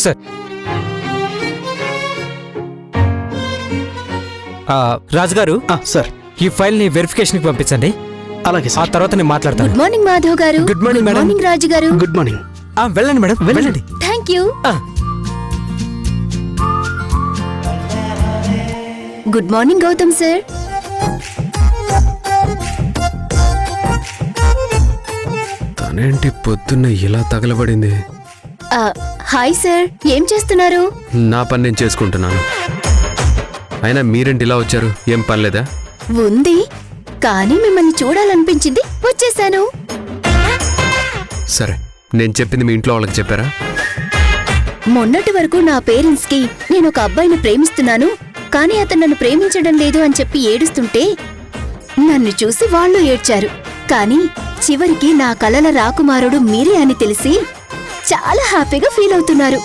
Sir రాజుగారు sir ఈ file ని వెరిఫికేషన్ కి పంపించండి. అలాగే ఆ తర్వాత నేను మాట్లాడతాను. Good morning Madhav garu. Good morning madam. Morning Raju garu. Good morning. వెళ్ళండి మేడం, వెళ్ళండి. Thank you. Good morning Gautam sir. తనేంటి పొద్దున్న ఇలా తగలబడింది? హాయ్ సార్, ఏం చేస్తున్నారు? నా పని నేను చేసుకుంటున్నాను. అయినా మీరేంటి ఇలా వచ్చారు? ఏం పనిలేదా? ఉంది, కానీ మిమ్మల్ని చూడాలనిపించింది, వచ్చేసాను. సరే, నేను చెప్పింది మీ ఇంట్లో వాళ్ళకి చెప్పారా? మొన్నటి వరకు నా పేరెంట్స్ కి నేను ఒక అబ్బాయిని ప్రేమిస్తున్నాను, కానీ అతను నన్ను ప్రేమించడం లేదు అని చెప్పి ఏడుస్తుంటే నన్ను చూసి వాళ్ళు ఏడ్చారు. కానీ చివరికి నా కలల రాకుమారుడు మీరే అని తెలిసి చాలా హ్యాపీగా ఫీల్ అవుతున్నారు.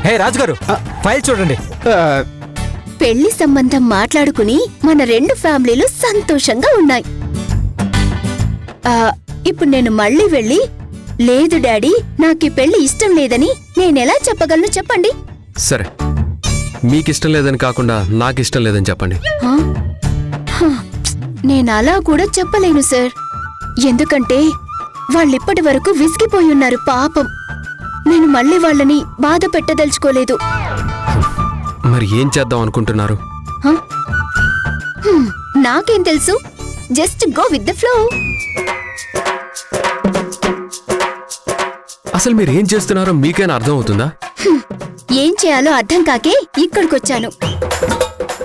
హే రాజుగారు, ఫైల్ చూడండి. పెళ్లి సంబంధం మాట్లాడుకుని మన రెండు ఫ్యామిలీలు సంతోషంగా ఉన్నాయి. ఇప్పుడు నేను మళ్ళీ వెళ్ళి లేదు డాడీ, నాకీ పెళ్లి ఇష్టం లేదని నేనెలా చెప్పగలను చెప్పండి? సరే, మీకిష్టం లేదని కాకుండా నాకిష్టం లేదని చెప్పండి. నేనలా కూడా చెప్పలేను సార్, ఎందుకంటే వాళ్ళిప్పటి వరకు విసిగిపోయున్నారు పాపం. నేను మళ్ళీ వాళ్ళని బాధ పెట్టదలుచుకోలేదు. మరి ఏం చేద్దాం అనుకుంటున్నారు? నాకేం తెలుసు, just go with the flow. అసలు మీరు ఏం చేస్తున్నారో మీకైనా అర్థం అవుతుందా? ఏం చేయాలో అర్థం కాకే ఇక్కడికొచ్చాను.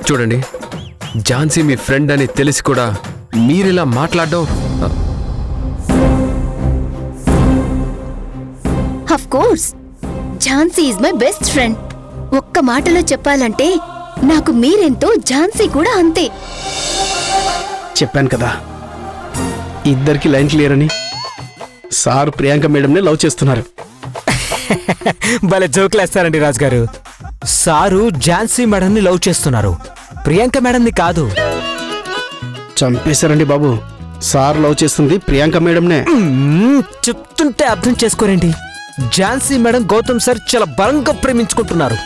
చూడండి, ఝాన్సీ మీ ఫ్రెండ్ అని తెలిసి కూడా మీరిలా మాట్లాడడం. Of course, Jhansi is my best friend. ఒక్క మాటలో చెప్పాలంటే నాకు మీరెంతో, ఝాన్సీ కూడా అంతే. చెప్పాను కదా, ఇద్దరికి లైన్ క్లియర్ అని. సార్ ప్రియాంక మేడంని లవ్ చేస్తున్నారు. భలే జోకులేస్తారండి రాజుగారు. సారు ఝాన్సీ మేడంని లవ్ చేస్తున్నారు, ప్రియాంక మేడంని కాదు. చంపేశారండి బాబు. సార్ లవ్ చేస్తుంది ప్రియాంక మేడంనే. చెప్తుంటే అర్థం చేసుకోరండి. ఝాన్సీ మేడం గౌతమ్ సార్ చాలా బలంగా ప్రేమించుకుంటున్నారు.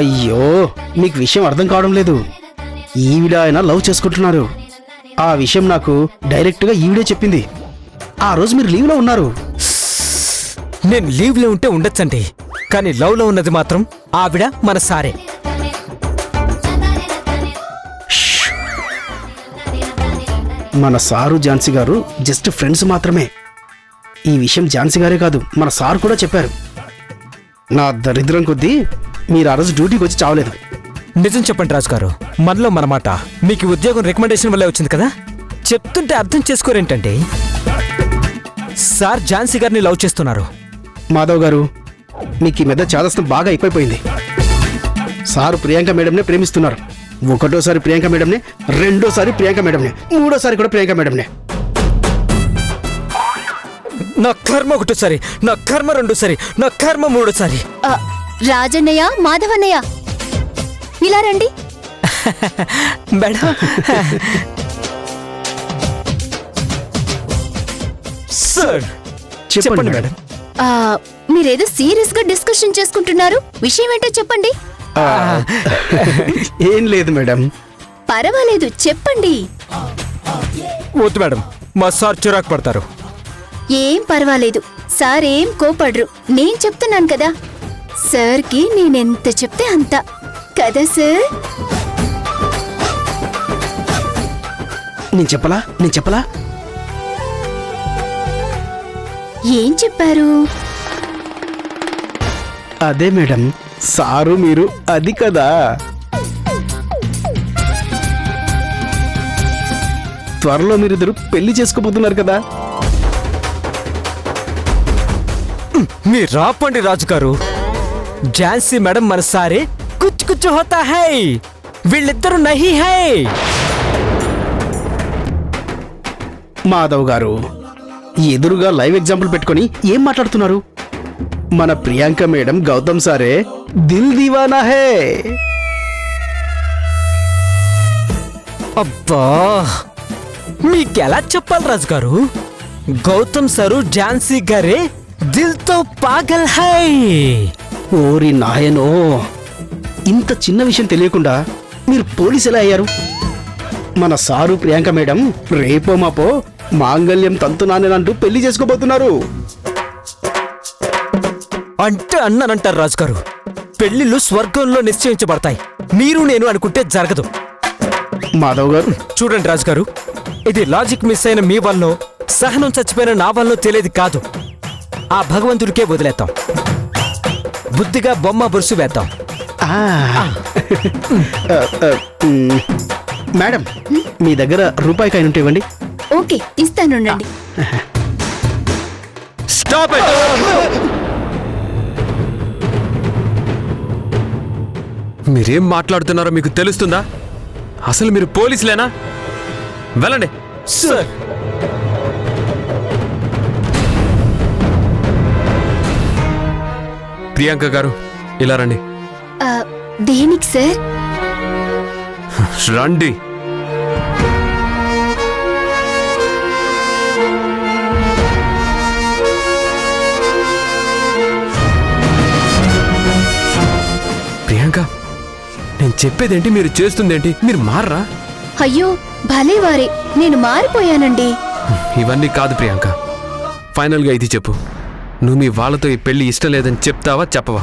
అయ్యో, మీకు విషయం అర్థం కావడం లేదు. ఈవిడ ఆయన లవ్ చేసుకుంటున్నారు. ఆ విషయం నాకు డైరెక్ట్గా ఈవిడే చెప్పింది. ఆ రోజు మీరు లీవ్లో ఉన్నారు. నేను లీవ్లో ఉంటే ఉండొచ్చండి, కానీ లవ్లో ఉన్నది మాత్రం ఆవిడ మన సారే. మన సారు ఝాన్సీ గారు జస్ట్ ఫ్రెండ్స్ మాత్రమే. ఈ విషయం ఝాన్సీ గారే కాదు, మన సార్ కూడా చెప్పారు. నా దరిద్రం కొద్దీ మీరు ఆ రోజు డ్యూటీకి వచ్చి చావలేదు. నిజం చెప్పండి రాజుగారు, మనలో మన మాట. మీకు ఉద్యోగం రికమెండేషన్ వల్లే వచ్చింది కదా. చెప్తుంటే అర్థం చేసుకోరేంటండి. సార్ ఝాన్సీ గారిని లవ్ చేస్తున్నారు. మాధవ్ గారు, మీకు ఈ మీద చాదస్తం బాగా ఎక్కువైపోయింది. సారు ప్రియాంక మేడంనే ప్రేమిస్తున్నారు. ఒకటోసారి ప్రియాంక మేడంనే, రెండోసారి ప్రియాంక మేడంనే, మూడోసారి కూడా ప్రియాంక మేడంనే. నా కర్మ ఒకటోసారి, నా కర్మ రెండోసారి, నా కర్మ మూడోసారి. రాజన్నయ్య, మాధవన్నయ్య, ఇలా రండి. మేడం, సార్ చెప్పండి మేడం. మీరేదో సీరియస్ గా డిస్కషన్ చేసుకుంటున్నారు. విషయం ఏంటో చెప్పండి. ఏం లేదు మేడం. పర్వాలేదు, చెప్పండి. వద్దు మేడం, మా సార్ చిరాకు పడతారు. ఏం పర్వాలేదు, సార్ ఏం కోపడ్రు. నేను చెప్తున్నాను కదా, సార్కి నేనెంత చెప్తే అంత కదా సార్. నేను చెప్పలా? ఏం చెప్పారు? అదే మేడం, సారు మీరు అది కదా. త్వరలో మీరిద్దరు పెళ్లి చేసుకోబోతున్నారు కదా. మీరు రాపండి రాజుగారు. ఝాన్సీ మేడం మన సారే కుచ్ కుచ్ హోతా హై, వీళ్ళిద్దరు నహీ హై. మాధవ్ గారు, ఎదురుగా లైవ్ ఎగ్జాంపుల్ పెట్టుకొని ఏం మాట్లాడుతున్నారు? మన ప్రియాంక మేడం గౌతమ్ సారే దిల్ దీవానా హే. అబ్బా మీకెలా చెప్పాలి రాజు గారు? గౌతమ్ సారు ఝాన్సీ గారే దిల్తో పాగల్ హై. ఓరి నాయనో, ఇంత చిన్న విషయం తెలియకుండా మీరు పోలీసు ఎలా అయ్యారు? మన సారు ప్రియాంక మేడం రేపో మాపో మాంగళ్యం తంతునానంటూ పెళ్లి చేసుకోబోతున్నారు. అంటే అన్నానంటారు రాజు గారు, పెళ్లిళ్ళు స్వర్గంలో నిశ్చయించబడతాయి, మీరు నేను అనుకుంటే జరగదు. మాధవ్ గారు, చూడండి రాజు గారు, ఇది లాజిక్ మిస్ అయిన మీ వల్ల, సహనం చచ్చిపోయిన నా వల్ల తెలియదు కాదు. ఆ భగవంతుడికే వదిలేద్దాం, బుద్ధిగా బొమ్మ బొరుసు వేద్దాం. ఆ, మేడం మీ దగ్గర రూపాయి కాయిన్ ఉంటే ఇవ్వండి. ఓకే, ఇస్తానుండండి. Stop it. మీరేం మాట్లాడుతున్నారో మీకు తెలుస్తుందా? అసలు మీరు పోలీసులేనా? వెళ్ళండి. సార్, ప్రియాంక గారు ఇలా రండి. ఆ, దేనికి సార్? రండి. ప్రియాంక, నేను చెప్పేదేంటి, మీరు చేస్తుందేంటి? మీరు మారరా? అయ్యో భలే వారే, నేను మారిపోయానండి. ఇవన్నీ కాదు ప్రియాంక, ఫైనల్గా ఇది చెప్పు. నువ్వు మీ వాళ్ళతో ఈ పెళ్లి ఇష్టం లేదని చెప్తావా చెప్పవా?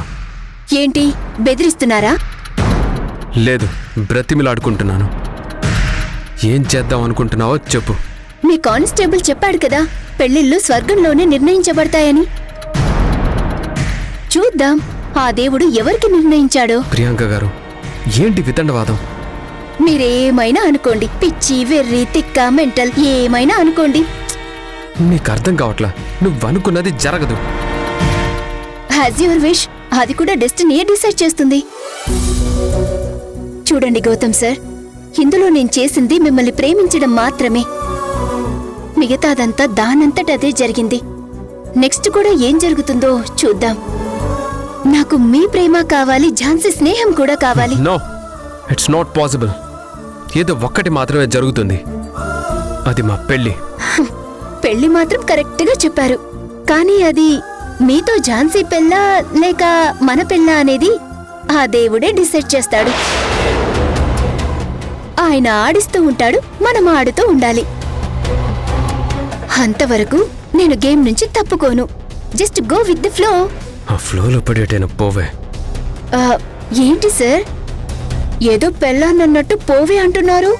ఏంటి బెదిరిస్తున్నారా? లేదు, బ్రతిమిలాడుకుంటున్నాను. ఏం చేద్దాం అనుకుంటున్నావో చెప్పు. మీ కానిస్టేబుల్ చెప్పాడు కదా, పెళ్లిళ్ళు స్వర్గంలోనే నిర్ణయించబడతాయని. చూద్దాం ఆ దేవుడు ఎవరికి నిర్ణయించాడో. ప్రియాంక గారు, ఏంటి వితండవాదం? మీరేమైనా అనుకోండి, పిచ్చి వెర్రి తిక్క మెంటల్ ఏమైనా అనుకోండి. నీకు అర్థం కావట్లా, నువ్వు అనుకున్నది జరగదు. హ్యాజ్ యువర్ విష్, అది కూడా డెస్టినీ డిసైడ్ చేస్తుంది. చూడండి గౌతమ్ సార్, ఇందులో నేను చేసింది మిమ్మల్ని ప్రేమించడం మాత్రమే. మిగతాదంతా దానంతట అదే జరిగింది. నెక్స్ట్ కూడా ఏం జరుగుతుందో చూద్దాం. నాకు మీ ప్రేమ కావాలి, ఝాన్సీ స్నేహం కూడా కావాలి. No, it's not possible. ఏదో ఒక్కటి మాత్రమే జరుగుతుంది, అది మా పెళ్లి. పెళ్లి మాత్రం కరెక్ట్ గా చెప్పారు, కానీ అది మీతో ఝాన్సీ పెళ్ళా లేక మన పెళ్ళా అనేది ఆ దేవుడే డిసైడ్ చేస్తాడు. ఆయన ఆడిస్తూ ఉంటాడు, మనం ఆడుతూ ఉండాలి. అంతవరకు నేను గేమ్ నుంచి తప్పుకోను. Just go with the flow. ఆ ఫ్లోలో పడేటైనా పోవే. ఏంటి సార్, ఏదో పెళ్ళాన్నట్టు పోవే అంటున్నారు?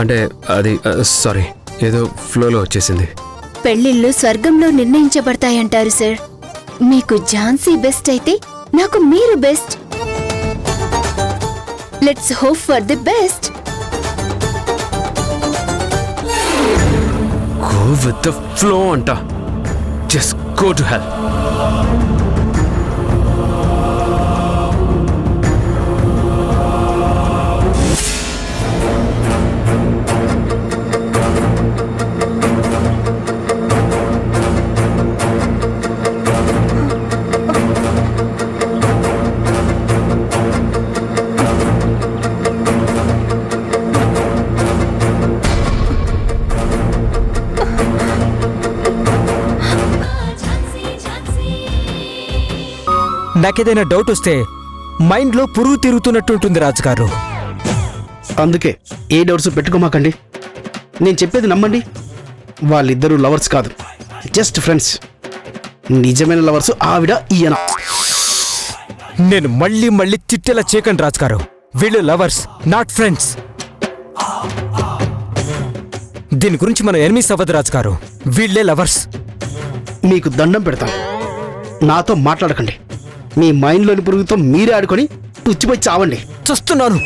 అంటే అది సారీ, ఏదో ఫ్లోలో వచ్చేసింది. పెళ్లిళ్ళు స్వర్గంలో నిర్ణయించబడతాయంటారు సార్. మీకు ఝాన్సీ బెస్ట్ అయితే నాకు మీరు best. Let's hope for the best. Go with the flow అంట. Just go to hell. నాకేదైనా డౌట్ వస్తే మైండ్లో పురుగు తిరుగుతున్నట్టుంటుంది రాజుగారు. అందుకే ఏ డౌట్స్ పెట్టుకోమాకండి. నేను చెప్పేది నమ్మండి. వాళ్ళిద్దరూ లవర్స్ కాదు, జస్ట్ ఫ్రెండ్స్. నిజమైన లవర్స్ ఆవిడ ఈయన. నేను మళ్ళీ మళ్ళీ చిట్టెలా చేయకండి రాజుగారు. వీళ్ళు లవర్స్, నాట్ ఫ్రెండ్స్. దీని గురించి మనం ఎనిమిస్ అవ్వదు రాజుగారు, వీళ్ళే లవర్స్. మీకు దండం పెడతాను, నాతో మాట్లాడకండి. మీ మైండ్లోని పురుగుతో మీరే ఆడుకొని పుచ్చిపోయి చావండి. చూస్తున్నాను.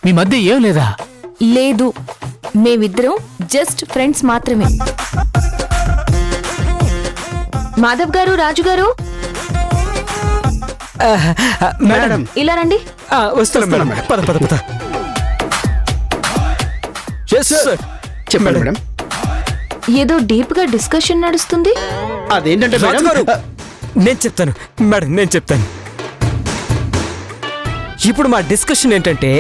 మీ మధ్య ఏం లేదా? లేదు, మేమిద్దరం జస్ట్ ఫ్రెండ్స్ మాత్రమే. మాధవ్ గారు, రాజు గారు, మేడం ఇలా రండి. వస్తున్నాం మేడం. పద పద పద. Yes, sir. చెప్పండి మేడం. ఏదో డీప్ గా డిస్కషన్ నడుస్తుంది. అదేంటంటే రాజు గారు, నేను చెప్తాను మేడం, నేను చెప్తాను. ఇప్పుడు మా డిస్కషన్ ఏంటంటే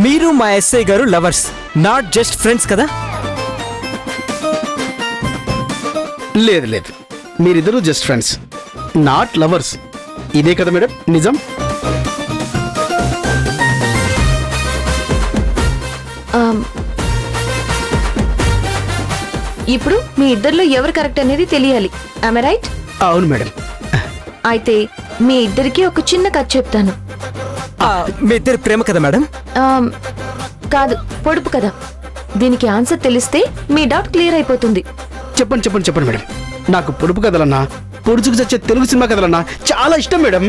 మీరు మా ఎస్ఐ గారు లవర్స్, నాట్ జస్ట్ ఫ్రెండ్స్ కదా. లేదు లేదు, మీరిద్దరూ జస్ట్ ఫ్రెండ్స్, నాట్ లవర్స్. ఇదే కదా మేడం నిజం? ఇప్పుడు మీ ఇద్దరిలో ఎవరు కరెక్ట్ అనేది తెలియాలి. I right? అవును మేడం. అయితే మీ ఇద్దరికి ఒక చిన్న కథ చెప్తాను. మీ ఇద్దరు ప్రేమ కదా మేడం? కాదు, పొడుపు కదా. దీనికి ఆన్సర్ తెలిస్తే మీ డౌట్ క్లియర్ అయిపోతుంది. చెప్పండి చెప్పండి చెప్పండి మేడం. నాకు పొడుపు కథలన్నా, పొడుచుకు చచ్చే తెలుగు సినిమా కథలన్నా చాలా ఇష్టం మేడం.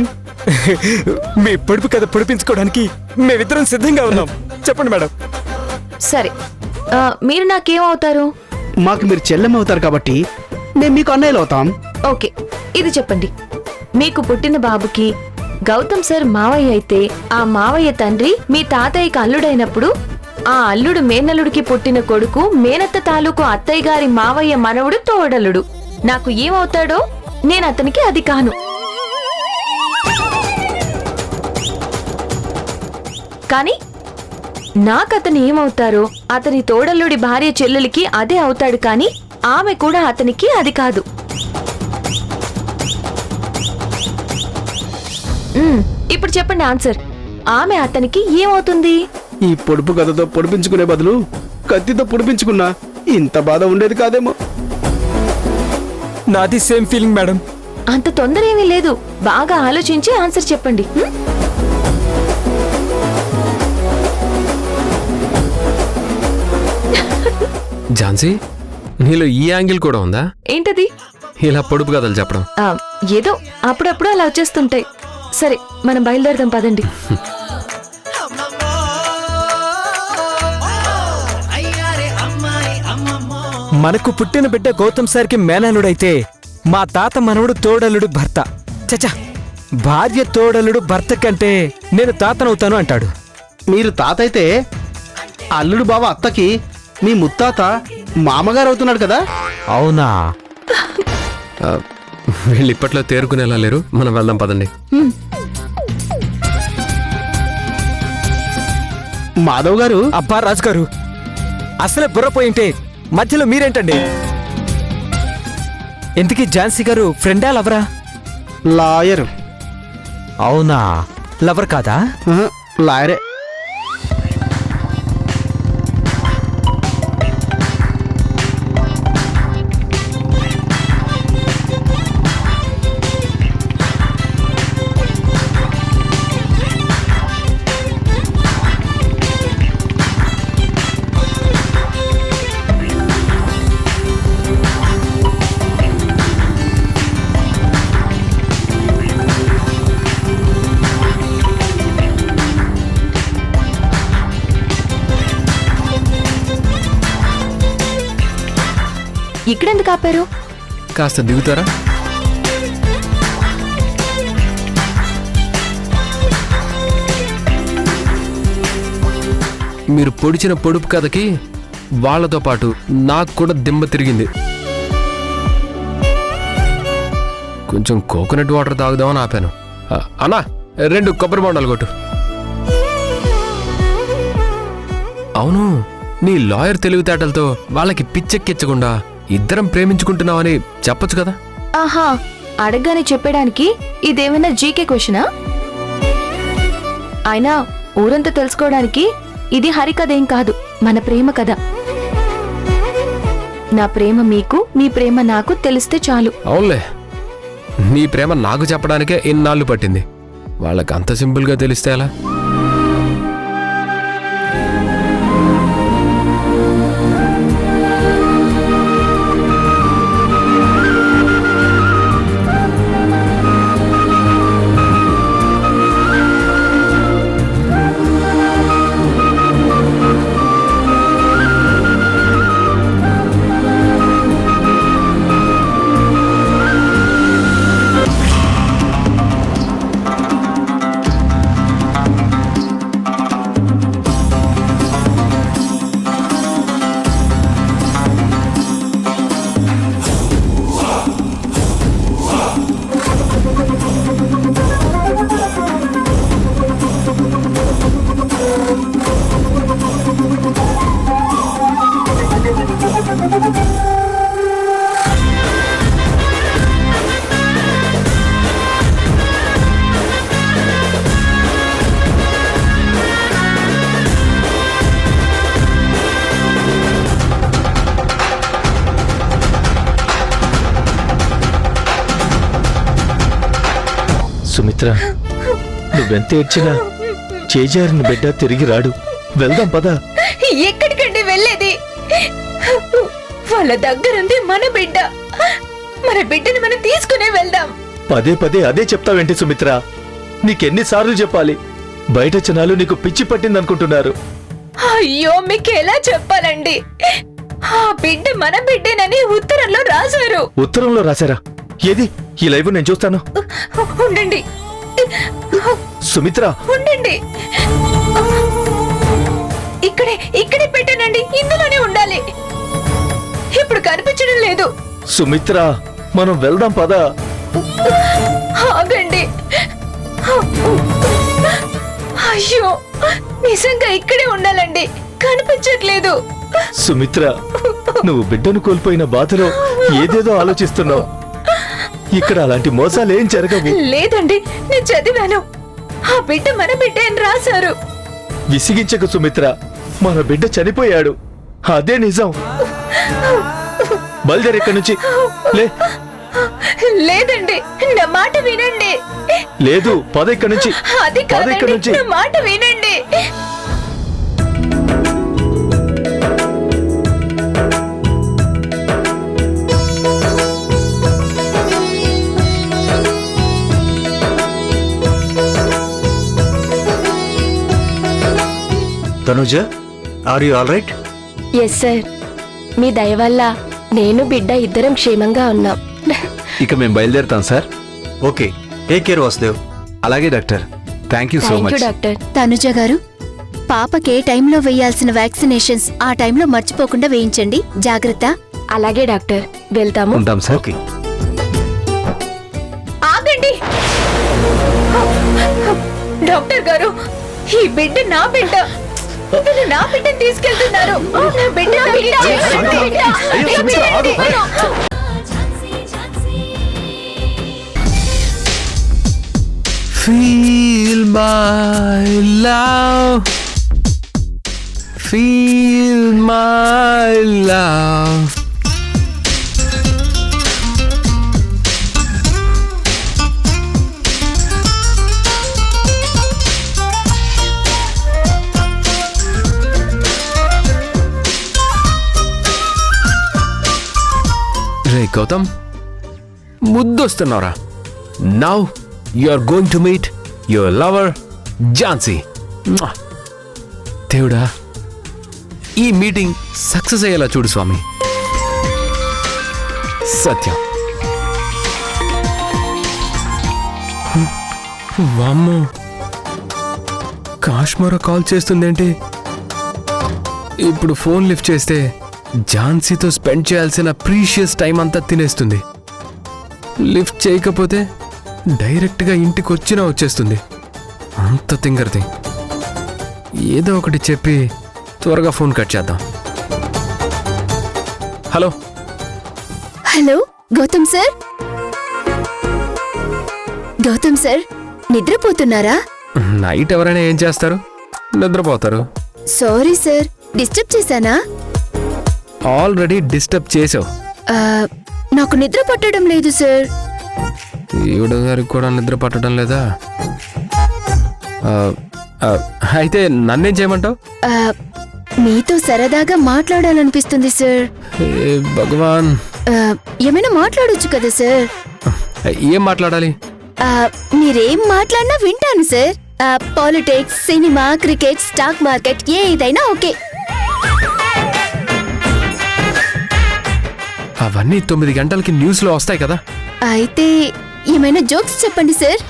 మీ పొడుపు కథ పొడిపించుకోవడానికి మేమిద్దరం సిద్ధంగా ఉన్నాం. చెప్పండి మేడం. సరే, మీరు నాకేమవుతారు? మాకు మీరు చెల్లెమ్మ అవుతారు కాబట్టి మేము మీకు అన్నయ్యలు అవుతాం. ఓకే, ఇది చెప్పండి. మీకు పుట్టిన బాబుకి గౌతమ్ సార్ మావయ్య అయితే, ఆ మావయ్య తండ్రి మీ తాతయ్యకి అల్లుడైనప్పుడు, ఆ అల్లుడు మేనల్లుడికి పుట్టిన కొడుకు మేనత్త తాలూకు అత్తయ్య గారి మావయ్య మనవడు తోడలుడు. నాకు ఏమవుతాడో నేను అతనికి అది కాను. కానీ నాకతను ఏమవుతారో అతని తోడల్లుడి భార్య చెల్లెలికి అదే అవుతాడు, కానీ ఆమె కూడా అతనికి అది కాదు. ఇప్పుడు చెప్పండి ఆన్సర్. ఆమె అతనికి ఏమవుతుంది? ఈ పొడుపు కథతో పొడిపించుకునే బదులు కత్తితో పొడిపించుకున్నా ఇంత బాధ ఉండేది కాదేమో. నాది సేమ్ ఫీలింగ్ మేడం. అంత తొందర ఏమీ లేదు, బాగా ఆలోచించి ఆన్సర్ చెప్పండి. ఝాన్సీ, నీలో ఈ యాంగిల్ కూడా ఉందా? ఏంటది? ఇలా పొడుపు కథలు చెప్పడం. ఏదో అప్పుడప్పుడు అలా వచ్చేస్తుంటాయి. సరే, మనం బయలుదేరదాం పదండి. మనకు పుట్టిన బిడ్డ గౌతమ్ సార్కి మేనల్లుడైతే మా తాత మనవడు తోడల్లుడు భర్త. చచ్చా, భార్య తోడల్లుడు భర్త కంటే నేను తాతనవుతాను అంటాడు. మీరు తాత అయితే అల్లుడు బావ అత్తకి మీ ముత్తాత మామగారు అవుతున్నాడు కదా. అవునా? వీళ్ళు ఇప్పట్లో తేరుకునేలా లేరు. మనం వెళ్దాం పదండి. మాధవ్ గారు. అబ్బా రాజు గారు, అసలే బుర్రపోయింటే మధ్యలో మీరేంటండి? ఎందుకీ ఝాన్సీ గారు ఫ్రెండా లవరా? లాయరు. అవునా? లవర్ కాదా? లాయరే. ఇక్కడెందుకు ఆపారు? కాస్త దిగుతారా? మీరు పొడిచిన పొడుపు కథకి వాళ్లతో పాటు నాకు కూడా దిమ్మ తిరిగింది. కొంచెం కోకోనట్ వాటర్ తాగుదామని ఆపాను. అన్నా, 2 కొబ్బరి బొండాలు కొట్టు. అవును, నీ లాయర్ తెలివితేటలతో వాళ్ళకి పిచ్చెక్కించకుండా ఇద్దరం ప్రేమించుకుంటున్నావని చెప్పొచ్చు కదా. ఆహా, అడగగానే చెప్పడానికి ఇదేమైనా జీకే క్వశ్చనా? అయినా ఊరంతా తెలుసుకోవడానికి ఇది హరికథేం కాదు, మన ప్రేమ కథ. నా ప్రేమ మీకు, మీ ప్రేమ నాకు తెలిస్తే చాలు. అవునులే, నీ ప్రేమ నాకు చెప్పడానికే ఇన్నాళ్ళు పట్టింది. వాళ్ళకి అంత సింపుల్గా తెలిస్తే ఎలా? సుమిత్ర, నువ్వెంత ఏడ్చినా చేజారిన బిడ్డ తిరిగి రాడు. వెళ్దాం పదా. ఎక్కడికండి వెళ్ళేది? వాళ్ళ దగ్గరుంది మన బిడ్డ. మన బిడ్డని మనం తీసుకునే వెళ్దాం. పదే పదే అదే చెప్తావేంటి సుమిత్ర? నీకెన్నిసార్లు చెప్పాలి? బయట జనాలు నీకు పిచ్చి పట్టిందనుకుంటున్నారు. అయ్యో, మీకు ఎలా చెప్పాలండి? ఆ బిడ్డ మన బిడ్డేనని ఉత్తరంలో రాశారు. ఉత్తరంలో రాశారా? ఏది? ఈ లైవ్ నేను చూస్తాను. ఉండండి సుమిత్ర, ఉండండి. ఇక్కడే పెట్టానండి. ఇందులోనే ఉండాలి. ఇప్పుడు కనిపించడం లేదు. సుమిత్ర, మనం వెళ్దాం పదా. ఆగండి. అయ్యో, నిజంగా ఇక్కడే ఉండాలండి. కనిపించట్లేదు. సుమిత్ర, నువ్వు బిడ్డను కోల్పోయిన బాధలో ఏదేదో ఆలోచిస్తున్నావు. ఇక్కడ అలాంటి మోసాలేం జరగవు. లేదండి, నేను చదివాను. ఆ బిడ్డ మన బిడ్డ అని రాశారు. విసిగించకు సుమిత్ర, మన బిడ్డ చనిపోయాడు. అదే నిజం. బయలుదేరి ఇక్కడి నుంచి. లేదండి, నా మాట వినండి. లేదు, పద ఇక్కడి నుంచి. అది పద ఇక్కడి కాదండి, నుంచి. నా మాట వినండి. Tanuja, are you all right? Yes sir, మీ దయ వల్ల నేను బిడ్డ ఇద్దరం క్షేమంగా ఉన్నాం. ఇక మేము బయలుదేరుతాం సార్. Okay, take care Vasudev. అలాగే doctor. Thank you so thank you much. Doctor. Tanuja garu, పాపకే టైంలో వేయాల్సిన వ్యాక్సినేషన్స్ ఆ టైంలో మర్చిపోకుండా వేయించండి. జాగ్రత్త. అలాగే డాక్టర్, వెళ్తాము. ఉంటాం సార్. ఓకే. ఆగండి డాక్టర్ గారు, ఈ బిడ్డ నా బిడ్డ. వీళ్ళు నా బిడ్డని తీసుకెళ్తున్నారు. నా బిడ్డ నా బిడ్డ. అయ్యో, సుమిత్ర, ఆగు. Feel my love. Feel my love. రే గౌతమ్, ముద్దొస్తున్నారా? Now you are going to meet your lover Jhansi. దేవుడా, ఈ మీటింగ్ సక్సెస్ అయ్యేలా చూడు స్వామి. సత్యం. వామ్మో, కాశ్మీర కాల్ చేస్తుందేంటి? ఇప్పుడు ఫోన్ లిఫ్ట్ చేస్తే ఝాన్సీతో స్పెండ్ చేయాల్సిన ప్రీషియస్ టైం అంతా తినేస్తుంది. లిఫ్ట్ చేయకపోతే డైరెక్ట్గా ఇంటికి వచ్చినా వచ్చేస్తుంది. అంత తింగరది. ఏదో ఒకటి చెప్పి త్వరగా ఫోన్ కట్ చేద్దాం. Hello. Hello Gautam sir. Gautam sir, నిద్రపోతున్నారా? నైట్ ఎవరైనా ఏం చేస్తారు? నిద్రపోతారు. సారీ సార్, డిస్టర్బ్ చేశానా? ఆల్రెడీ డిస్టర్బ్ చేసావు. ఆ, నాకు నిద్ర పట్టడం లేదు సార్. ఈవిడ గారికి కూడా నిద్ర పట్టడం లేదా? అయితే నన్నేం చేయమంటావు? ఆ, మీతో సరదాగా మాట్లాడాలనిపిస్తుంది సార్. ఏ భగవాన్, ఆ, ఏమైనా మాట్లాడొచ్చు కదా సార్? ఏం మాట్లాడాలి? ఆ, మీరేం మాట్లాడినా వింటాను sir. Politics, cinema, cricket, stock market ఏదైనా ఓకే. అవన్నీ 9 గంటలకి న్యూస్లో వస్తాయి కదా. అయితే ఏమైనా జోక్స్ చెప్పండి సార్.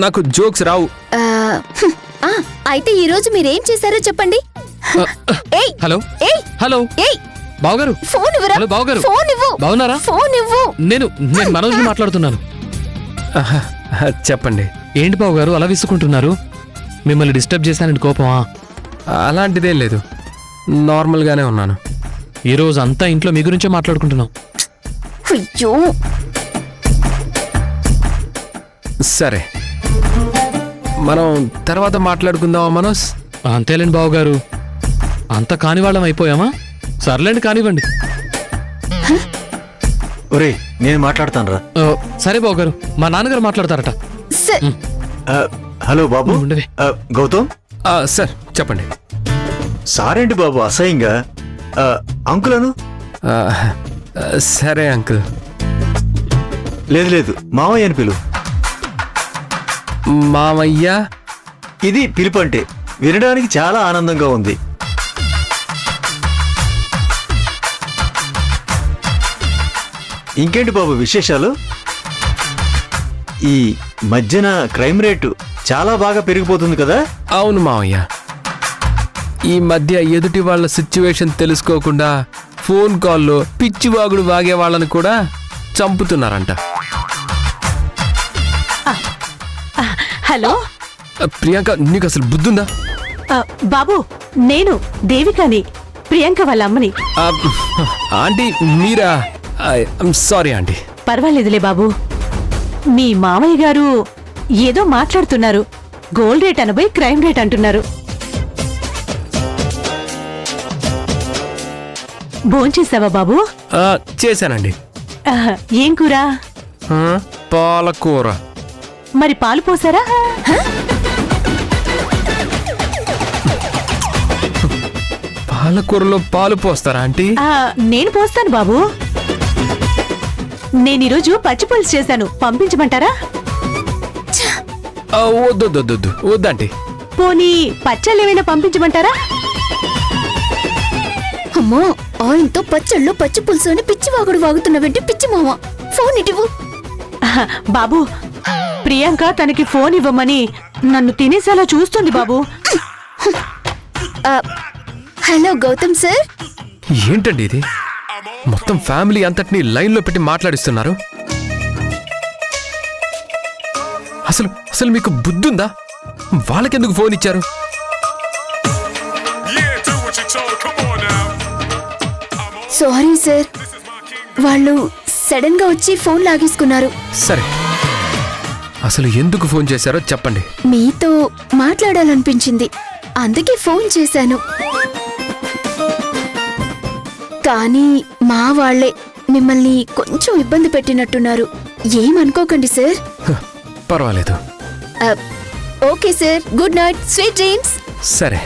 నాకు జోక్స్ రావు. ఆ, ఆ, అయితే ఈ రోజు మీరేం చేశారో చెప్పండి. ఏయ్, హలో ఏయ్, హలో ఏయ్, బావగారు. ఫోన్ ఇవ్వరా? హలో బావగారు. ఫోన్ ఇవ్వు. బాగున్నారా? ఫోన్ ఇవ్వు. నేను మనోజ్ని మాట్లాడుతున్నాను. చెప్పండి. ఏంటి బావగారు అలా విసుకుంటున్నారు? మిమ్మల్ని డిస్టర్బ్ చేశానండి కోపమా? అలాంటిదేం లేదు, నార్మల్గానే ఉన్నాను. ఈరోజు అంతా ఇంట్లో మీ గురించే మాట్లాడుకుంటున్నాం. అయ్యో, సరే, మనం తర్వాత మాట్లాడుకుందామా మనోజ్? అంతేలేండి బావగారు, అంత కానివాళ్ళం అయిపోయామా? సర్లేండి, కానివ్వండి. ఒరే, నేను మాట్లాడతాను రా. సరే బావగారు, మా నాన్నగారు మాట్లాడతారట. సార్ హలో బాబు. ఉండవే. గౌతమ్, సార్ చెప్పండి. సారేంటి బాబు అసహ్యంగా? అంకులను? ఆ, సరే అంకుల్. లేదు లేదు, మావయ్య అని పిలువు. మామయ్య. ఇది పిలుపు అంటే వినడానికి చాలా ఆనందంగా ఉంది. ఇంకేంటి బాబు విశేషాలు? ఈ మధ్యన క్రైమ్ రేటు చాలా బాగా పెరిగిపోతుంది కదా? అవును మామయ్య, ఈ మధ్య ఎదుటి వాళ్ళ సిచ్యువేషన్ తెలుసుకోకుండా ఫోన్ కాల్లో పిచ్చివాగుడు వాగే వాళ్ళని కూడా చంపుతున్నారంట. హలో ప్రియాంక, నీకు అసలు బుద్ధుందా? బాబు, నేను దేవికాని, ప్రియాంక వాళ్ళ అమ్మని. ఆంటీ మీరా? Sorry aunty. పర్వాలేదులే బాబు. మీ మామయ్య గారు ఏదో మాట్లాడుతున్నారు. గోల్డ్ రేట్ అనబోయి క్రైమ్ రేట్ అంటున్నారు. భోంచేసావా బాబు? చేశానండి. ఏం కూర? పాలకూర. మరి పాలు పోసారా? పాలకూరలో పాలు పోస్తారా ఆంటీ? నేను పోస్తాను బాబు. నేను ఈరోజు పచ్చి పులుసు చేశాను, పంపించమంటారా? వద్దొద్దొద్దు, వద్దంటీ. పోనీ పచ్చళ్ళు ఏమైనా పంపించమంటారా? అమ్మో, ఆయనతో పచ్చళ్ళు పచ్చి పులుసు అని పిచ్చి వాగుడు వాగుతున్నవంటే పిచ్చి మామ. ఫోన్ ఇటివు. బాబు, ప్రియాంక తనకి ఫోన్ ఇవ్వమని నన్ను తినేసేలా చూస్తుంది బాబు. Hello Gautam sir. ఏంటండి ఇది? మొత్తం ఫ్యామిలీ అంతటినీ లైన్లో పెట్టి మాట్లాడిస్తున్నారు. అసలు అసలు మీకు బుద్ధుందా? వాళ్ళకెందుకు ఫోన్ ఇచ్చారు? సారీ సార్, వాళ్ళు సడన్ గా వచ్చి ఫోన్ లాగేసుకున్నారు. సరే, అసలు ఎందుకు ఫోన్ చేశారో చెప్పండి. మీతో మాట్లాడాలనిపించింది, అందుకే ఫోన్ చేశాను. కానీ మా వాళ్లే మిమ్మల్ని కొంచెం ఇబ్బంది పెట్టినట్టున్నారు. ఏమనుకోకండి సార్. పర్వాలేదు. Okay sir, good night, sweet dreams. సరే.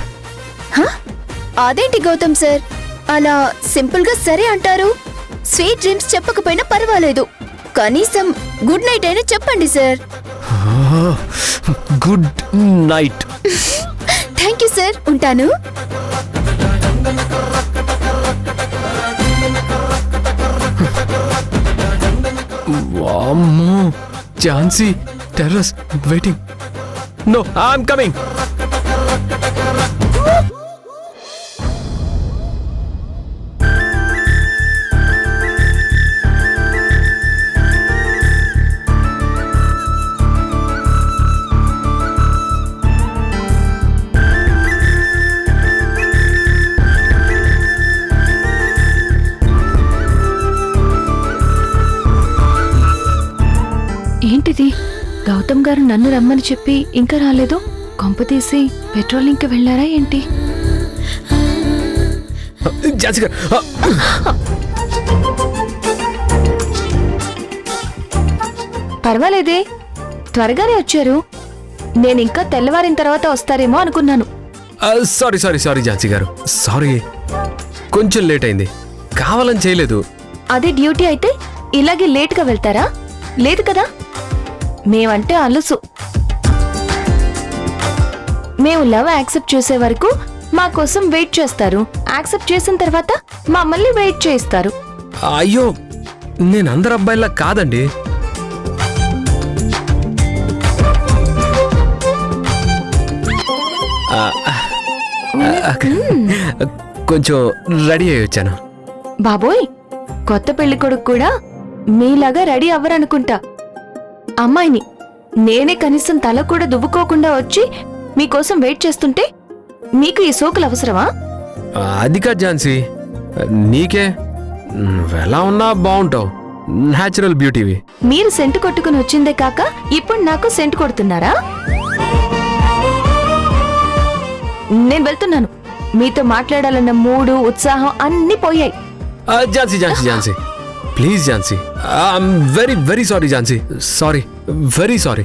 అదేంటి గౌతమ్ సార్, అలా సింపుల్ గా సరే అంటారు? స్వీట్ డ్రీమ్స్ చెప్పకపోయినా పర్వాలేదు, కనీసం గుడ్ నైట్ అయినా చెప్పండి sir. Good night. Thank you sir, ఉంటాను. వామ్మో, Jhansi terrace waiting. No, I'm coming. ఏంటిది? గౌతమ్ గారు నన్ను రమ్మని చెప్పి ఇంకా రాలేదు. కొంప తీసి పెట్రోలింగ్కి వెళ్ళారా ఏంటి? ఝాన్సీ గారు, పర్వాలేదే, త్వరగానే వచ్చారు. నేనింకా తెల్లవారిన తర్వాత వస్తారేమో అనుకున్నాను. సారీ సారీ సారీ ఝాన్సీ గారు, సారీ. కొంచెం లేట్ అయింది, కావాలని చేయలేదు. అదే డ్యూటీ అయితే ఇలాగే లేట్గా వెళ్తారా? లేదు కదా. మేమంటే అలుసు. మేము లవ్ యాక్సెప్ట్ చేసే వరకు మా కోసం వెయిట్ చేస్తారు. యాక్సెప్ట్ చేసిన తర్వాత మమ్మల్ని వెయిట్ చేయిస్తారు. అయ్యో, నేను అందరు అబ్బాయిలా కాదండి. కొంచెం రెడీ అయ్యి వచ్చాను. బాబోయ్, కొత్త పెళ్లి కొడుకు కూడా మీలాగా రెడీ అవ్వరనుకుంటా. అమ్మాయిని నేనే కనీసం తల కూడా దువ్వుకోకుండా వచ్చి మీకోసం వెయిట్ చేస్తుంటే మీకు ఈ సోకులు అవసరమా? అది కాదు ఝాన్సీ, నీకే నువ్వెలా ఉన్నా బాగుంటావు. న్యాచురల్ బ్యూటీవి. మీరు సెంటు కొట్టుకుని వచ్చిందే కాక ఇప్పుడు నాకు సెంటు కొడుతున్నారా? నేను వెళ్తున్నాను. మీతో మాట్లాడాలన్న మూడు, ఉత్సాహం అన్నీ పోయాయి. Jhansi Jhansi Jhansi, please Jhansi, I'm very very sorry Jhansi, sorry, very sorry.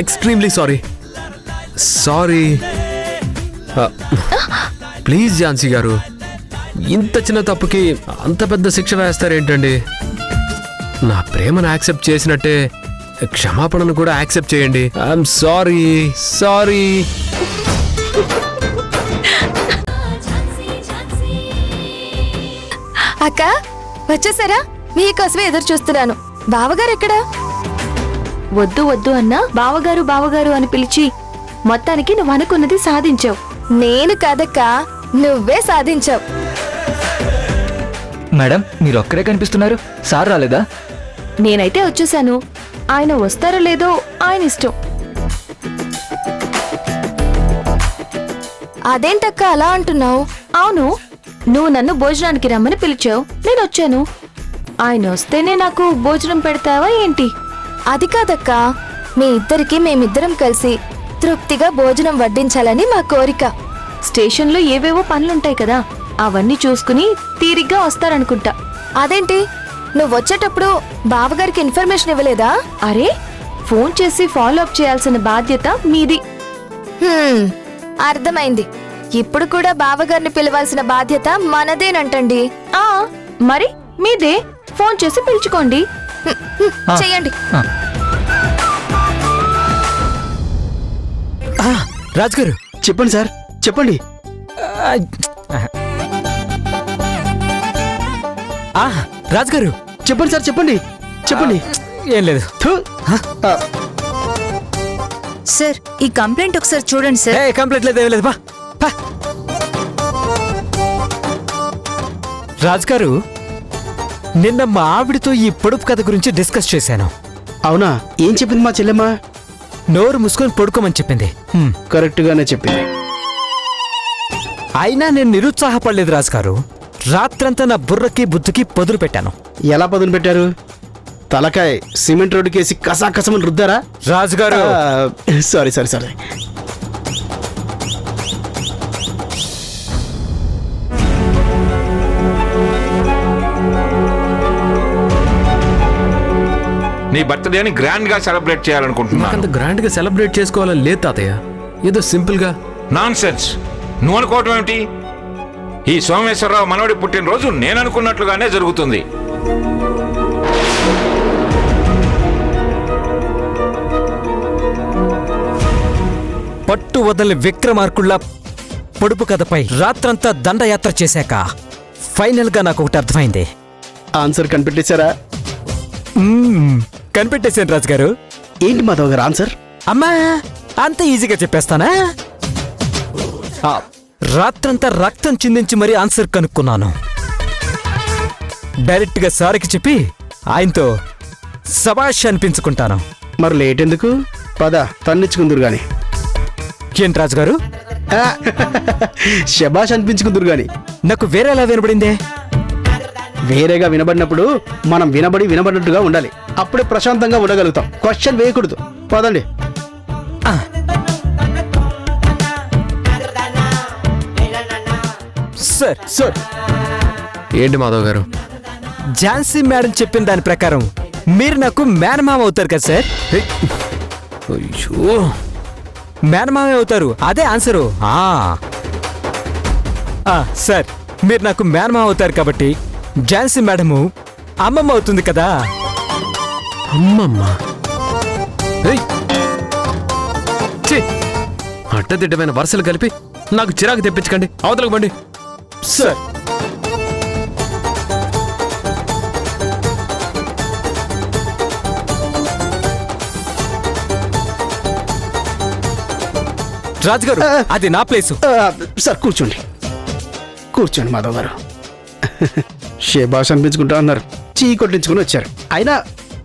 Extremely sorry. Sorry. Please Jhansi గారు, ఇంత చిన్న తప్పుకి అంత పెద్ద శిక్ష వేస్తారేంటండి? నా ప్రేమను యాక్సెప్ట్ చేసినట్టే క్షమాపణను కూడా యాక్సెప్ట్ చేయండి. I'm sorry. సారీ. అక్క వచ్చేసారా? మీకోసమే ఎదురు చూస్తున్నాను. బావగారు ఎక్కడా? వద్దు వద్దు అన్నా బావగారు బావగారు అని పిలిచి మొత్తానికి నువ్వు అనుకున్నది సాధించావు. నేను కాదక్కా, నువ్వే సాధించావు. మేడం మీరు ఒక్కరే కనిపిస్తున్నారు, సార్ రాలేదా? నేనైతే వచ్చేసాను. ఆయన వస్తారో లేదో ఆయన ఇష్టం. అదేంటక్క అలా అంటున్నావు? అవును, నువ్వు నన్ను భోజనానికి రమ్మని పిలిచావు, నేను వచ్చాను. ఆయన వస్తేనే నాకు భోజనం పెడతావా ఏంటి? అది కాదక్కా, మీ ఇద్దరికి మేమిద్దరం కలిసి తృప్తిగా భోజనం వడ్డించాలని మా కోరిక. స్టేషన్లో ఏవేవో పనులుంటాయి కదా, అవన్నీ చూసుకుని తీరిగ్గా వస్తారనుకుంటా. అదేంటి, నువ్వు వచ్చేటప్పుడు బావగారికి ఇన్ఫర్మేషన్ ఇవ్వలేదా? అరే, ఫోన్ చేసి ఫాలో అప్ చేయాల్సిన బాధ్యత మీది. అర్థమైంది. ఇప్పుడు కూడా బావగారిని పిలవాల్సిన బాధ్యత మనదేనంటండి. మరి మీదే. ఫోన్ చేసి పిలుచుకోండి. చెయ్యండి. రాజుగారు చెప్పండి సార్, చెప్పండి. రాజుగారు చెప్పండి సార్, చెప్పండి చెప్పండి. ఏం లేదు. థు. సార్ ఈ కంప్లైంట్ ఒకసారి చూడండి సార్. కంప్లీట్ లేదు, ఏం లేదు. బా బా. రాజుగారు, నిన్న మా ఆవిడతో ఈ పొడుపు కథ గురించి డిస్కస్ చేశాను. అవునా, ఏం చెప్పింది మా చెల్లెమ్మ? నోరు మూసుకొని పడుకోమని చెప్పింది. కరెక్ట్ గానే చెప్పింది. అయినా నేను నిరుత్సాహపడలేదు రాజుగారు. రాత్రంతా నా బుర్రకి బుద్ధికి పదులు పెట్టాను. ఎలా పదును పెట్టారు? తలకాయ సిమెంట్ రోడ్డుకేసి కసాకసమని రుద్దారా? రాజుగారు సారీ సారీ సారీ. నీ బర్త్డేని గ్రాండ్ గా సెలబ్రేట్ చేయాలనుకుంటున్నాను. అంత గ్రాండ్ గా సెలబ్రేట్ చేసుకోవాలని లేదు తాతయ్య, ఏదో సింపుల్ గా. Non sense. నువ్వు అనుకోవటం ఏమిటి? ఈ సోమేశ్వరరావు మనవడి పుట్టినరోజు నేను అనుకున్నట్లుగానే జరుగుతుంది. పట్టు వదలని విక్రమార్కుళ్ళ పొడుపు కథపై రాత్రంతా దండయాత్ర చేశాక ఫైనల్ గా నాకు ఒకటి అర్థమైంది. ఆన్సర్ కనిపెట్టేశారా? కనిపెట్టేశాను రాజుగారు. ఏంటి మాధవ్ గారు ఆన్సర్? అమ్మా, అంత ఈజీగా చెప్పేస్తానా? రాత్రంతా రక్తం చిందించి మరీ ఆన్సర్ కనుక్కున్నాను. డైరెక్ట్ గా సార్కి చెప్పి ఆయనతో శభాష్ అనిపించుకుంటాను. మరి లేట్ ఎందుకు? పద తన్నిచ్చుకుందరు గాని. ఏంటి రాజుగారు? శబాష్ అనిపించుకుందరు గాని. నాకు వేరేలా వినబడిందే. వేరేగా వినబడినప్పుడు మనం వినబడినట్టుగా ఉండాలి. అప్పుడే ప్రశాంతంగా ఉండగలుగుతాం. క్వశ్చన్ వేయకూడదు. పదండి. సార్ సార్, ఏంటి మాధవ్ గారు? ఝాన్సీ మేడం చెప్పిన దాని ప్రకారం మీరు నాకు మేనమామ అవుతారు కదా సార్? అయ్యో, మేనమామే అవుతారు, అదే ఆన్సరు. సార్, మీరు నాకు మేనమామ అవుతారు కాబట్టి ఝాన్సీ మేడము అమ్మమ్మ అవుతుంది కదా. అమ్మమ్మ? అడ్డదిడ్డమైన వరుసలు కలిపి నాకు చిరాకు తెప్పించకండి. అవతలకు బండి. సార్, రాజుగారు, అది నా ప్లేసు. సార్ కూర్చోండి, కూర్చోండి మాధవ్ గారు. షేబాష్ అనిపించుకుంటా అన్నారు, చీ కొట్టించుకుని వచ్చారు. అయినా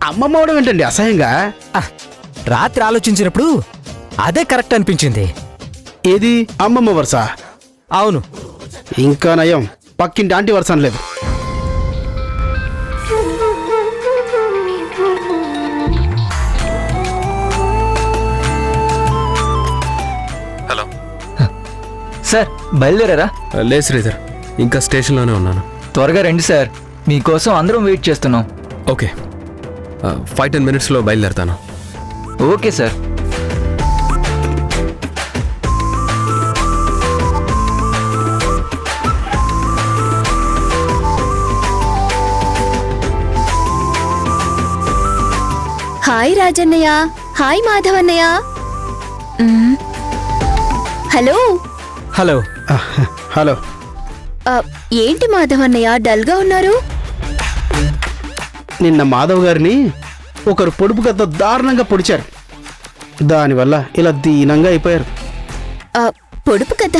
అమ్మమ్మ అవడం ఏంటండి అసహ్యంగా? రాత్రి ఆలోచించినప్పుడు అదే కరెక్ట్ అనిపించింది. ఏది అమ్మమ్మ వరుస? అవును. ఇంకా నయం, పక్కింటి ఆంటీ వరుస అనలేదు. హలో సార్, బయలుదేరారా? లే శ్రీధర్, ఇంకా స్టేషన్లోనే ఉన్నాను. త్వరగా రండి సార్, మీకోసం అందరం వెయిట్ చేస్తున్నాం. ఓకే, 5-10 minutesలో బయలుదేరుతాను. Okay sir. హాయ్ రాజన్నయ్య. హాయ్ మాధవన్నయ్య. హలో. హలో. హలో. ఏంటి మాధవన్నయ్య డల్గా ఉన్నారు? నిన్న మాధవ్ గారిని ఒకరు పొడుపు కథ దారుణంగా పొడిచారు. దానివల్ల ఇలా దీనంగా అయిపోయారు. పొడుపు కథ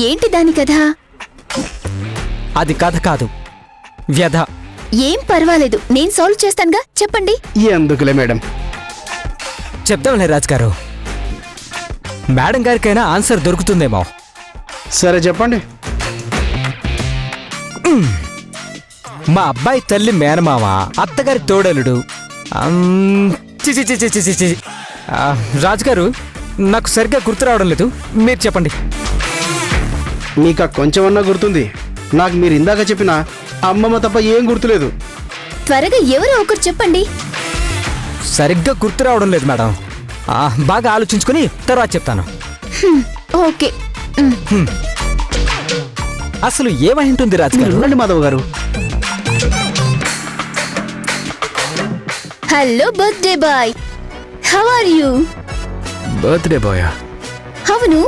ఏంటి దాని కథ? అది కథ కాదు, వ్యధ. ఏం పర్వాలేదు, నేను సాల్వ్ చేస్తానుగా, చెప్పండి. ఎందుకులే మేడం. చెప్దాంలే రాజుగారు, మేడం గారికైనా ఆన్సర్ దొరుకుతుందేమో. సరే చెప్పండి. మా అబ్బాయి తల్లి మేనమామ, అత్తగారి తోడలుడు. చిచి చిచి చిచి చిచి. రాజుగారు, నాకు సరిగ్గా గుర్తు రావడం లేదు, మీరు చెప్పండి. మీకు కొంచెమన్నా గుర్తుంది. నాకు మీరు ఇందాక చెప్పిన అమ్మమ్మ తప్ప ఏం గుర్తులేదు. త్వరగా ఎవరో ఒకరు చెప్పండి. సరిగ్గా గుర్తు రావడం లేదు మేడం. బాగా ఆలోచించుకుని తర్వాత చెప్తాను. ఓకే. అసలు ఏమై ఉంటుంది రాజుగారు? ఉండండి Madhav garu. Hello birthday boy, how are you? Birthday బాయా? అవును,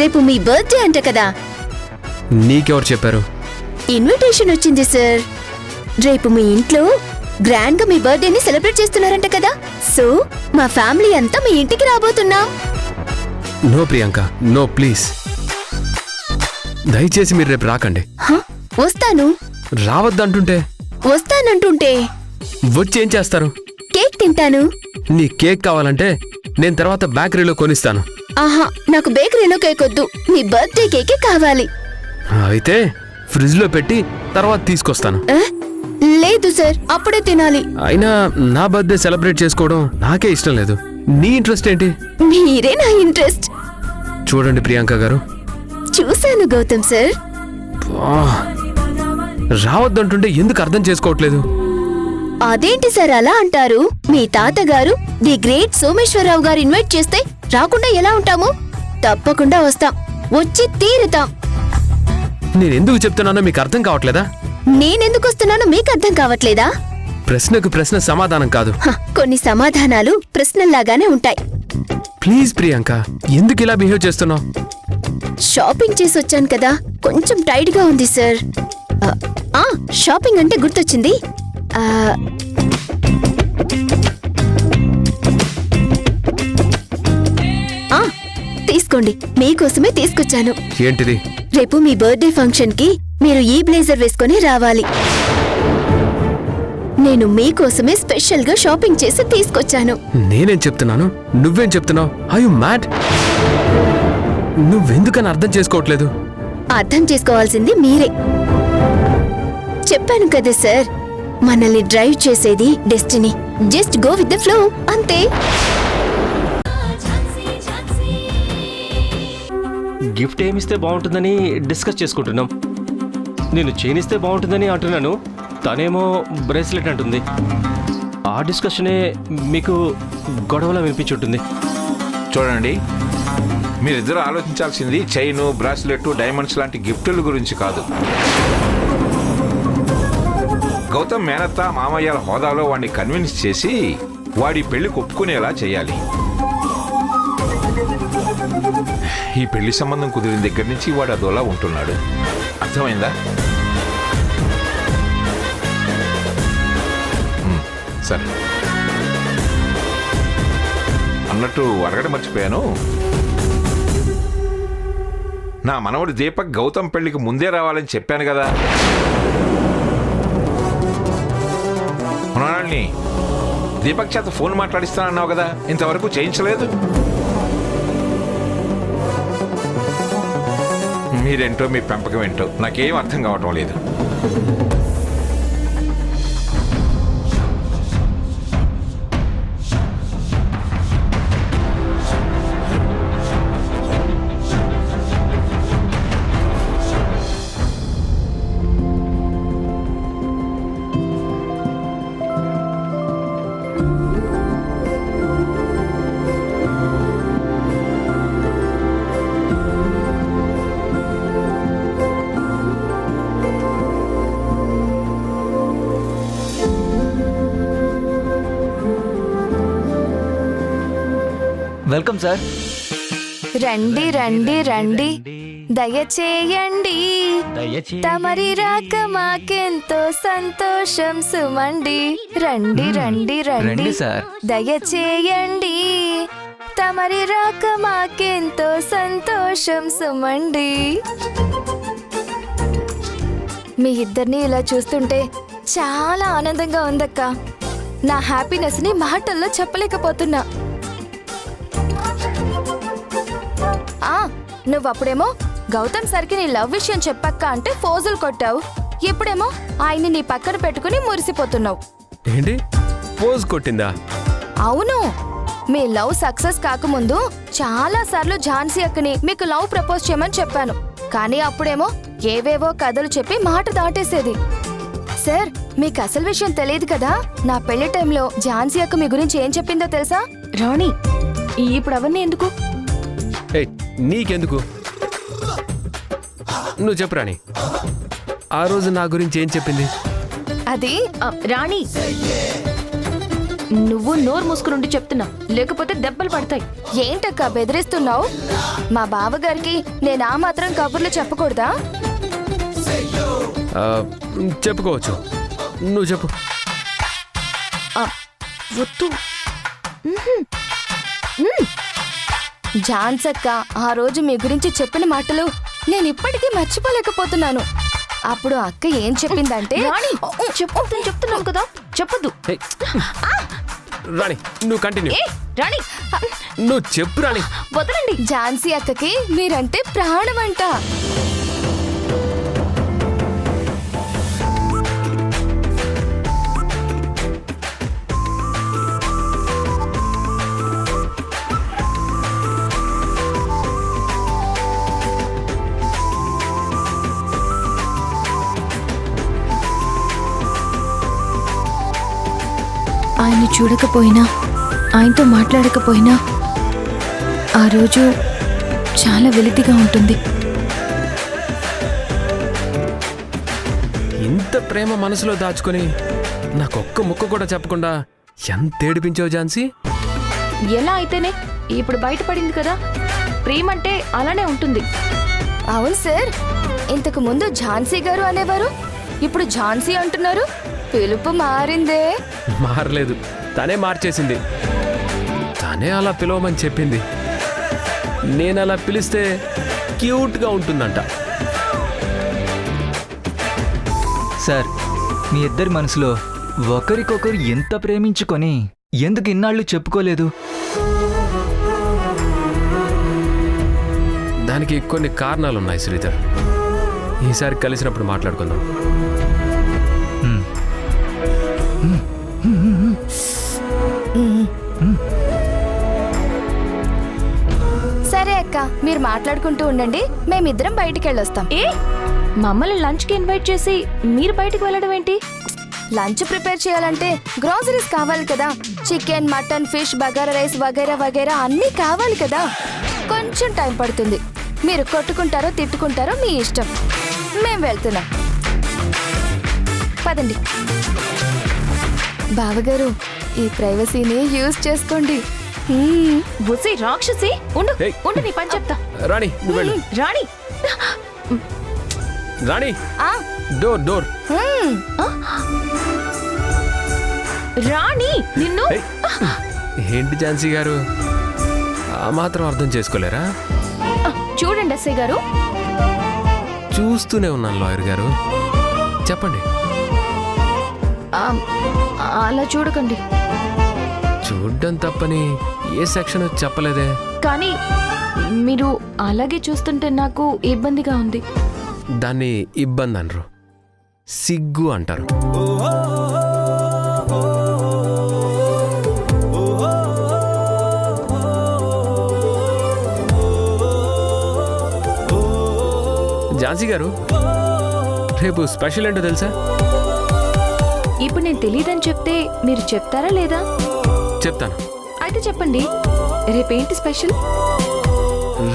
రేపు మీ బర్త్డే అంట కదా. నీకెవరు చెప్పారు? ఇన్విటేషన్ వచ్చింది సార్. రేపు మీ ఇంట్లో గ్రాండ్ గా మీ బర్త్డేని సెలబ్రేట్ చేస్తున్నారంట కదా. సో మా ఫ్యామిలీ అంతా మీ ఇంటికి రాబోతున్నాం. No Priyanka, no please. దయచేసి మీరు రేపు రాకండి. వస్తాను. రావద్దంటుంటే? వస్తానంటుంటే? వచ్చి ఏం చేస్తారు? కేక్ తింటాను. నీ కేక్ కావాలంటే నేను తర్వాత బేకరీలో కొనిస్తాను. ఆహా, నాకు బేకరీలో కేక్ వద్దు, మీ బర్త్డే కేకే కావాలి. అయితే ఫ్రిడ్జ్ లో పెట్టి తర్వాత తీసుకొస్తాను. లేదు సార్, అప్పుడే తినాలి. అయినా నా బర్త్డే సెలబ్రేట్ చేసుకోవడం నాకే ఇష్టం లేదు. నీ ఇంట్రెస్ట్ ఏంటి? మీరే నా ఇంట్రెస్ట్. చూడండి ప్రియాంక గారు. చూశాను గౌతమ్ సార్. రావద్దంటుంటే ఎందుకు అర్థం చేసుకోవట్లేదు? అదేంటి సార్ అలా అంటారు? మీ తాతగారు ది గ్రేట్ సోమేశ్వరరావు గారు ఇన్వైట్ చేస్తే రాకుండా ఎలా ఉంటాము? తప్పకుండా వస్తాం, వచ్చి తీరుతాం. నేనెందుకు చెప్తున్నానో మీకు అర్థం కావట్లేదా? నేనెందుకు వస్తున్నానో మీకు అర్థం కావట్లేదా? ప్రశ్నకు ప్రశ్న సమాధానం కాదు. కొన్ని సమాధానాలు ప్రశ్నల్లాగానే ఉంటాయి. ప్లీజ్ ప్రియాంక, ఎందుకు ఇలా బిహేవ్ చేస్తున్నావు? షాపింగ్ చేసి వచ్చాను కదా, కొంచెం టైట్ గా ఉంది సార్. షాపింగ్ అంటే గుర్తొచ్చింది. తీసుకోండి, మీకోసమే తీసుకొచ్చాను. ఏంటిది? రేపు మీ బర్త్డే ఫంక్షన్ కి మీరు ఈ బ్లేజర్ వేసుకొని రావాలి. నేను మీకోసమే స్పెషల్ గా షాపింగ్ చేసి తీసుకొచ్చాను. నేనేం చెప్తున్నాను, నువ్వేం చెప్తున్నావు? I you mad? నువ్వెందుకని అర్థం చేసుకోవట్లేదు? అర్థం చేసుకోవాల్సింది మీరే. చెప్పాను కదా సార్, మనల్ని డ్రైవ్ చేసేది destiny. Just go with the flow, అంతే. గిఫ్ట్ ఏమిస్తే బాగుంటుందని డిస్కస్ చేసుకుంటున్నాం. నేను చైనిస్తే బాగుంటుందని అంటున్నాను, తనేమో బ్రేస్లెట్ అంటుంది. ఆ డిస్కషనే మీకు గొడవలా వినిపించుంటుంది. చూడండి, మీరిద్దరూ ఆలోచించాల్సింది చైను, బ్రాస్లెట్, డైమండ్స్ లాంటి గిఫ్టుల గురించి కాదు. గౌతమ్ మేనత్త మామయ్యల హోదాలో వాడిని కన్విన్స్ చేసి వాడి పెళ్లికి ఒప్పుకునేలా చేయాలి. ఈ పెళ్లి సంబంధం కుదిరిన దగ్గర నుంచి వాడు అదోలా ఉంటున్నాడు. అర్థమైందా? సరే, అన్నట్టు అడగడం మర్చిపోయాను. నా మనవడు దీపక్ గౌతమ్ పెళ్లికి ముందే రావాలని చెప్పాను కదా. మనాల్ని దీపక్ చేత ఫోన్ మాట్లాడిస్తానన్నావు కదా, ఇంతవరకు చేయించలేదు. మీరేంటో మీ పెంపకం ఏంటో నాకేం అర్థం కావటం లేదు. Welcome sir. రండి రండి రండి దయచేయండి, తమరి రాక మాకెంతో సంతోషం సుమండి. రండి రండి రండి రండి సార్. దయచేయండి, తమరి రాక మాకెంతో సంతోషం సుమండి. మీ ఇద్దరిని ఇలా చూస్తుంటే చాలా ఆనందంగా ఉందక్క. నా హ్యాపీనెస్ ని మాటల్లో చెప్పలేకపోతున్నా. నువ్వప్పుడేమో గౌతమ్ సర్కి నీ లవ్ విషయం చెప్పక్క అంటే ఫోజులు కొట్టావు, ఇప్పుడేమో ఆయన్ని నీ పక్కన పెట్టుకుని మురిసిపోతున్నావు. ఏంటి పోజ్ కొట్టిందా? అవును, మీ లవ్ సక్సెస్ కాకముందు చాలా సార్లు ఝాన్సీ అక్కని మీకు లవ్ ప్రపోజ్ చేయమని చెప్పాను, కానీ అప్పుడేమో ఏవేవో కథలు చెప్పి మాట దాటేసేది. సార్, మీకు అసలు విషయం తెలియదు కదా, నా పెళ్లి టైంలో ఝాన్సీ అక్క మీ గురించి ఏం చెప్పిందో తెలుసా? రాణి, ఇప్పుడు అవన్నీ ఎందుకు? ఏయ్, నీకెందుకు? నువ్వు చెప్పు రాణి, ఆ రోజు నా గురించి ఏం చెప్పింది? అది రాణి, నువ్వు నోరు మూసుకుని చెప్తున్నా, లేకపోతే దెబ్బలు పడతాయి. ఏంటక్క బెదిరిస్తున్నావు? మా బావగారికి నేను ఆ మాత్రం కబుర్లు చెప్పకూడదా? చెప్పుకోవచ్చు, నువ్వు చెప్పు. వద్దు. ఝాన్సక్క ఆ రోజు మీ గురించి చెప్పిన మాటలు నేను ఇప్పటికీ మర్చిపోలేకపోతున్నాను. అప్పుడు అక్క ఏం చెప్పిందంటే, చెప్పొద్దని చెప్తున్నాను కదా, చెప్పొద్దు. ఏయ్, రాణి నువ్వు కంటిన్యూ. రాణి, నువ్వు చెప్పు రాణి. వదలండి. ఝాన్సీ అక్కకి మీరంటే ప్రాణమంట. ఆయన్ని చూడకపోయినా, ఆయనతో మాట్లాడకపోయినా ఆ రోజు చాలా వెలితిగా ఉంటుంది. ఇంత ప్రేమ మనసులో దాచుకొని నాకొక్క ముక్క కూడా చెప్పకుండా ఎంత ఏడిపించావు ఝాన్సీ. ఎలా అయితేనే ఇప్పుడు బయటపడింది కదా, ప్రేమంటే అలానే ఉంటుంది. అవును సార్, ఇంతకు ముందు ఝాన్సీ గారు అనేవారు, ఇప్పుడు ఝాన్సీ అంటున్నారు. పిలుపు మారిందే. మారలేదు, తనే మార్చేసింది. తనే అలా పిలవమని చెప్పింది. నేను అలా పిలిస్తే క్యూట్గా ఉంటుందంట. సార్, మీ ఇద్దరి మనసులో ఒకరికొకరు ఎంత ప్రేమించుకొని ఎందుకు ఇన్నాళ్ళు చెప్పుకోలేదు? దానికి కొన్ని కారణాలున్నాయి శ్రీధర్. ఈసారి కలిసినప్పుడు మాట్లాడుకుందాం. సరే అక్క, మీరు మాట్లాడుకుంటూ ఉండండి, మేమిద్దరం బయటికి వెళ్ళొస్తాం. మమ్మల్ని లంచ్ కి ఇన్వైట్ చేసి మీరు బయటికి వెళ్ళడం ఏంటి? లంచ్ ప్రిపేర్ చేయాలంటే గ్రోసరీస్ కావాలి కదా, chicken, mutton, fish, bagara rice వగైరా వగైరా అన్నీ కావాలి కదా. కొంచెం టైం పడుతుంది. మీరు కొట్టుకుంటారో తిట్టుకుంటారో మీ ఇష్టం. మేం వెళ్తున్నాం, పదండి. బావగారు, ఈ ప్రైవసీని యూజ్ చేసుకోండి. బుసి రాక్షసి, ఉండు ఏయ్. ఉండు, నీ పని చెప్తా. రాణి నువ్వు వెళ్ళు. రాణి, రాణి, ఆ, డోర్ డోర్. రాణి, నిన్ను. ఏయ్, ఏంటి ఝాన్సీ గారు, ఆ మాత్రం అర్థం చేసుకోలేరా? చూడండి ఎస్ఐ గారు. చూస్తూనే ఉన్నాను లాయర్ గారు, చెప్పండి. అలా చూడకండి. చూడ్డం తప్పని ఏ సెక్షన్ చెప్పలేదే. కానీ మీరు అలాగే చూస్తుంటే నాకు ఇబ్బందిగా ఉంది. దాన్ని ఇబ్బంది అనరు, సిగ్గు అంటారు. ఝాన్సీ గారు, రేపు స్పెషల్ ఏంటో తెలుసా? ఇప్పుడు నేను తెలియదని చెప్తే మీరు చెప్తారా లేదా? చెప్తాను. అయితే చెప్పండి, రేపేంటి స్పెషల్?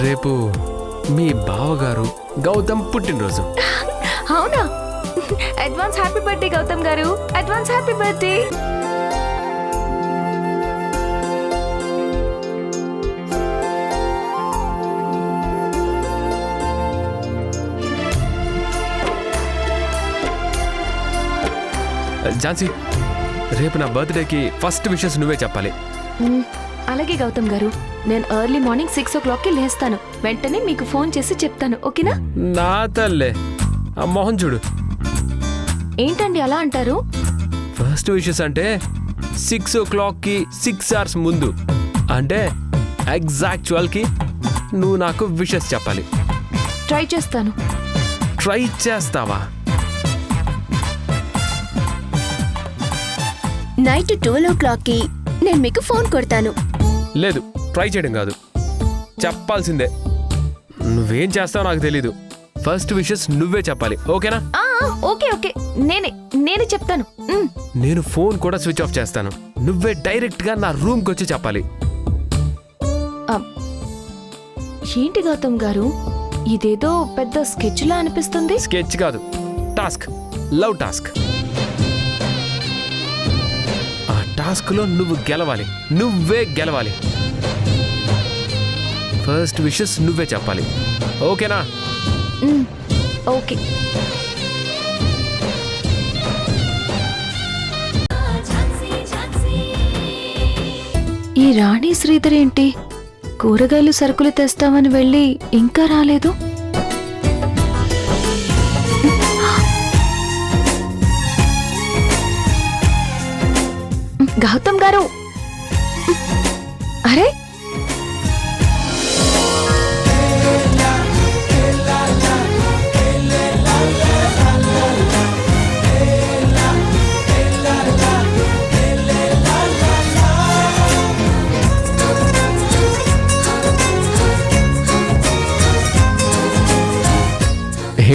రేపు మీ బావగారు గౌతమ్ పుట్టినరోజు. అవునా? అడ్వాన్స్ హ్యాపీ బర్త్డే గౌతమ్ గారు, అడ్వాన్స్ హ్యాపీ బర్త్డే. ఝాన్సీ, రేపు నా బర్త్డేకి ఫస్ట్ విషెస్ నువ్వే చెప్పాలి. అలాగే గౌతమ్ గారు, నేను ఎర్లీ మార్నింగ్ 6 o'clockకి లేస్తాను. వెంటనే మీకు ఫోన్ చేసి చెప్తాను, ఓకేనా? నా తల్లే, ఆ మోహన్ చూడు. ఏంటండి అలా అంటారు? ఫస్ట్ విషెస్ అంటే 6 o'clockకి 6 hours ముందు, అంటే ఎగ్జాక్చువల్కి నువ్వు నాకు విషెస్ చెప్పాలి. ట్రై చేస్తాను. ట్రై చేస్తావా? నైట్ 12 o'clockకి నేను మీకు ఫోన్ కొడతాను. లేదు, ట్రై చేయడం కాదు, చెప్పాల్సిందే. నువ్వేం చేస్తావో నాకు తెలీదు. ఫస్ట్ విషెస్ నువ్వే చెప్పాలి, ఓకేనా? ఓకే ఓకే, నేనే చెప్తాను. నేను ఫోన్ కూడా స్విచ్ ఆఫ్ చేస్తాను. నువ్వే డైరెక్ట్గా నా రూమ్కి వచ్చి చెప్పాలి. ఏంటి గౌతమ్ గారు, ఇదేదో పెద్ద స్కెచ్లా అనిపిస్తుంది. స్కెచ్ కాదు, టాస్క్, లవ్ టాస్క్. ఆ టాస్క్లో నువ్వు గెలవాలి, నువ్వే గెలవాలి. ఫస్ట్ విషెస్ నువ్వే చెప్పాలి, ఓకేనా? ఓకే. ఈ రాణి శ్రీధర్ ఏంటి కూరగాయలు సరుకులు తెస్తామని వెళ్ళి ఇంకా రాలేదు? గౌతమ్ గారు, అరే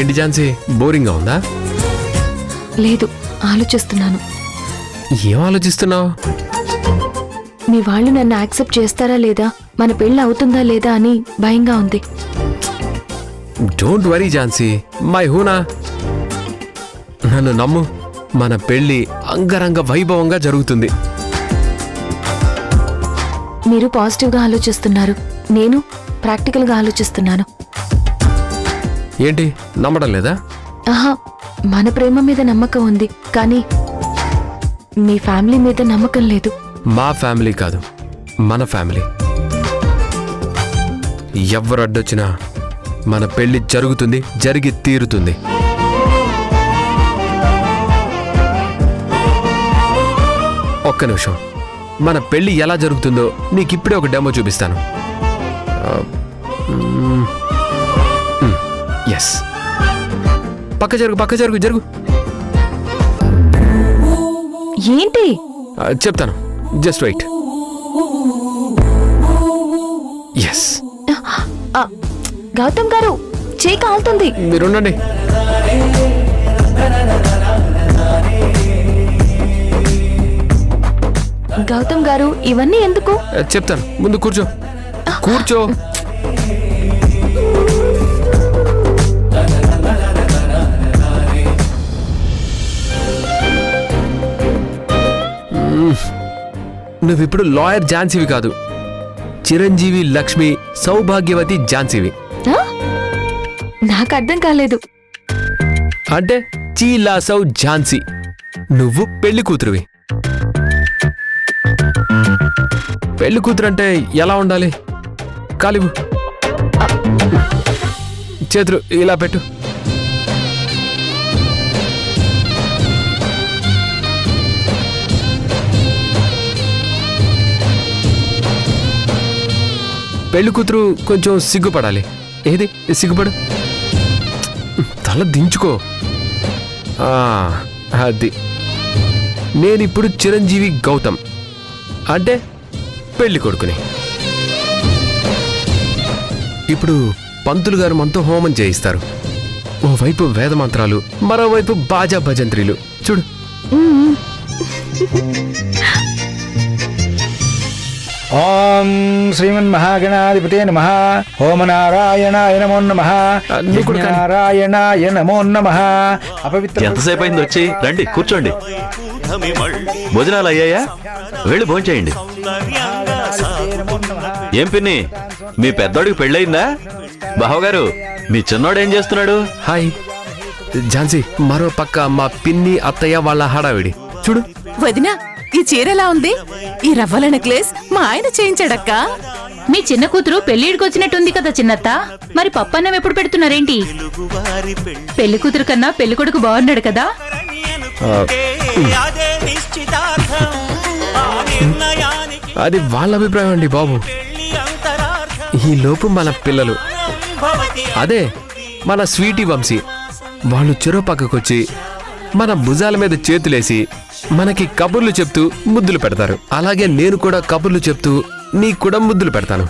ఏంటి ఝాన్సీ, బోరింగ్గా ఉందా? లేదు, ఆలోచిస్తున్నాను. ఏం ఆలోచిస్తున్నావు? మీ వాళ్ళు నన్ను యాక్సెప్ట్ చేస్తారా లేదా, మన పెళ్ళి అవుతుందా లేదా అని భయంగా ఉంది. డోంట్ వరీ ఝాన్సీ, మై హూనా. నన్ను నమ్ము, మన పెళ్లి అంగరంగ వైభవంగా జరుగుతుంది. మీరు పాజిటివ్గా ఆలోచిస్తున్నారు, నేను ప్రాక్టికల్గా ఆలోచిస్తున్నాను. ఏంటి, నమ్మడం లేదా? ఆహా, మన ప్రేమ మీద నమ్మకం ఉంది, కానీ మీ ఫ్యామిలీ మీద నమ్మకం లేదు. మా ఫ్యామిలీ కాదు, మన ఫ్యామిలీ. ఎవరు అడ్డొచ్చినా మన పెళ్లి జరుగుతుంది, జరిగి తీరుతుంది. ఒక్క నిమిషం, మన పెళ్లి ఎలా జరుగుతుందో నీకిప్పుడే ఒక డెమో చూపిస్తాను. ఎస్, పక్క జరుగు జరుగు. ఏంటి? చెప్తాను, జస్ట్ వెయిట్. ఎస్. గౌతమ్ గారు, చేయి కాలుతుంది. మీరుండండి. గౌతమ్ గారు, ఇవన్నీ ఎందుకు? చెప్తాను, ముందు కూర్చో. కూర్చో. నువ్విప్పుడు లాయర్ ఝాన్సీవి కాదు, చిరంజీవి లక్ష్మి సౌభాగ్యవతి ఝాన్సీవి. నాకు అర్థం కాలేదు. అంటే చీలాసౌ ఝాన్సీ, నువ్వు పెళ్లి కూతురువి. పెళ్లి కూతురు అంటే ఎలా ఉండాలి? కాలివు, చేతులు ఇలా పెట్టు. పెళ్లి కూతురు కొంచెం సిగ్గుపడాలి. ఏది సిగ్గుపడు, తల దించుకో. అది. నేనిప్పుడు చిరంజీవి గౌతమ్, అంటే పెళ్లి కొడుకుని. ఇప్పుడు పంతులు గారు మనతో హోమం చేయిస్తారు. ఓవైపు వేద మంత్రాలు, మరోవైపు బాజా భజంత్రీలు. చూడు. ఓం శ్రీమన్మహాగణాధిపతే నమః. ఓం నారాయణాయ నమో నమః. నారాయణాయ నమో నమః. అపవిత్ర. ఎంతసేపు అయింది వచ్చి? రండి కూర్చోండి. భోజనాలు అయ్యాయా? వెళ్ళి భోంచేయండి. ఏం పిన్ని, మీ పెద్దోడికి పెళ్ళయిందా? బావగారు, మీ చిన్నోడు ఏం చేస్తున్నాడు? హాయ్ ఝాన్సీ, మరో పక్క మా పిన్ని అత్తయ్య వాళ్ళ హడావిడి. చూడు. వదినా, ఈ చీర ఎలా ఉంది? ఈ రవ్వల నెక్లెస్ మా ఆయన చేయించాడక్కా. మీ చిన్న కూతురు పెళ్లిడికి వచ్చినట్టుంది కదా చిన్నత్త. మరి పప్పన్నం ఎప్పుడు పెడుతున్నారేంటి? పెళ్లి కూతురు కన్నా పెళ్లి కొడుకు బాగున్నాడు కదా. అది వాళ్ళ అభిప్రాయం అండి బాబు. ఈ లోపు మన పిల్లలు, అదే మన స్వీటీ వంశీ, వాళ్ళు చెరో పక్కకొచ్చి మన భుజాల మీద చేతులేసి మనకి కబుర్లు చెప్తూ ముద్దులు పెడతారు. అలాగే నేను కూడా కబుర్లు చెప్తూ నీకు కూడా ముద్దులు పెడతాను.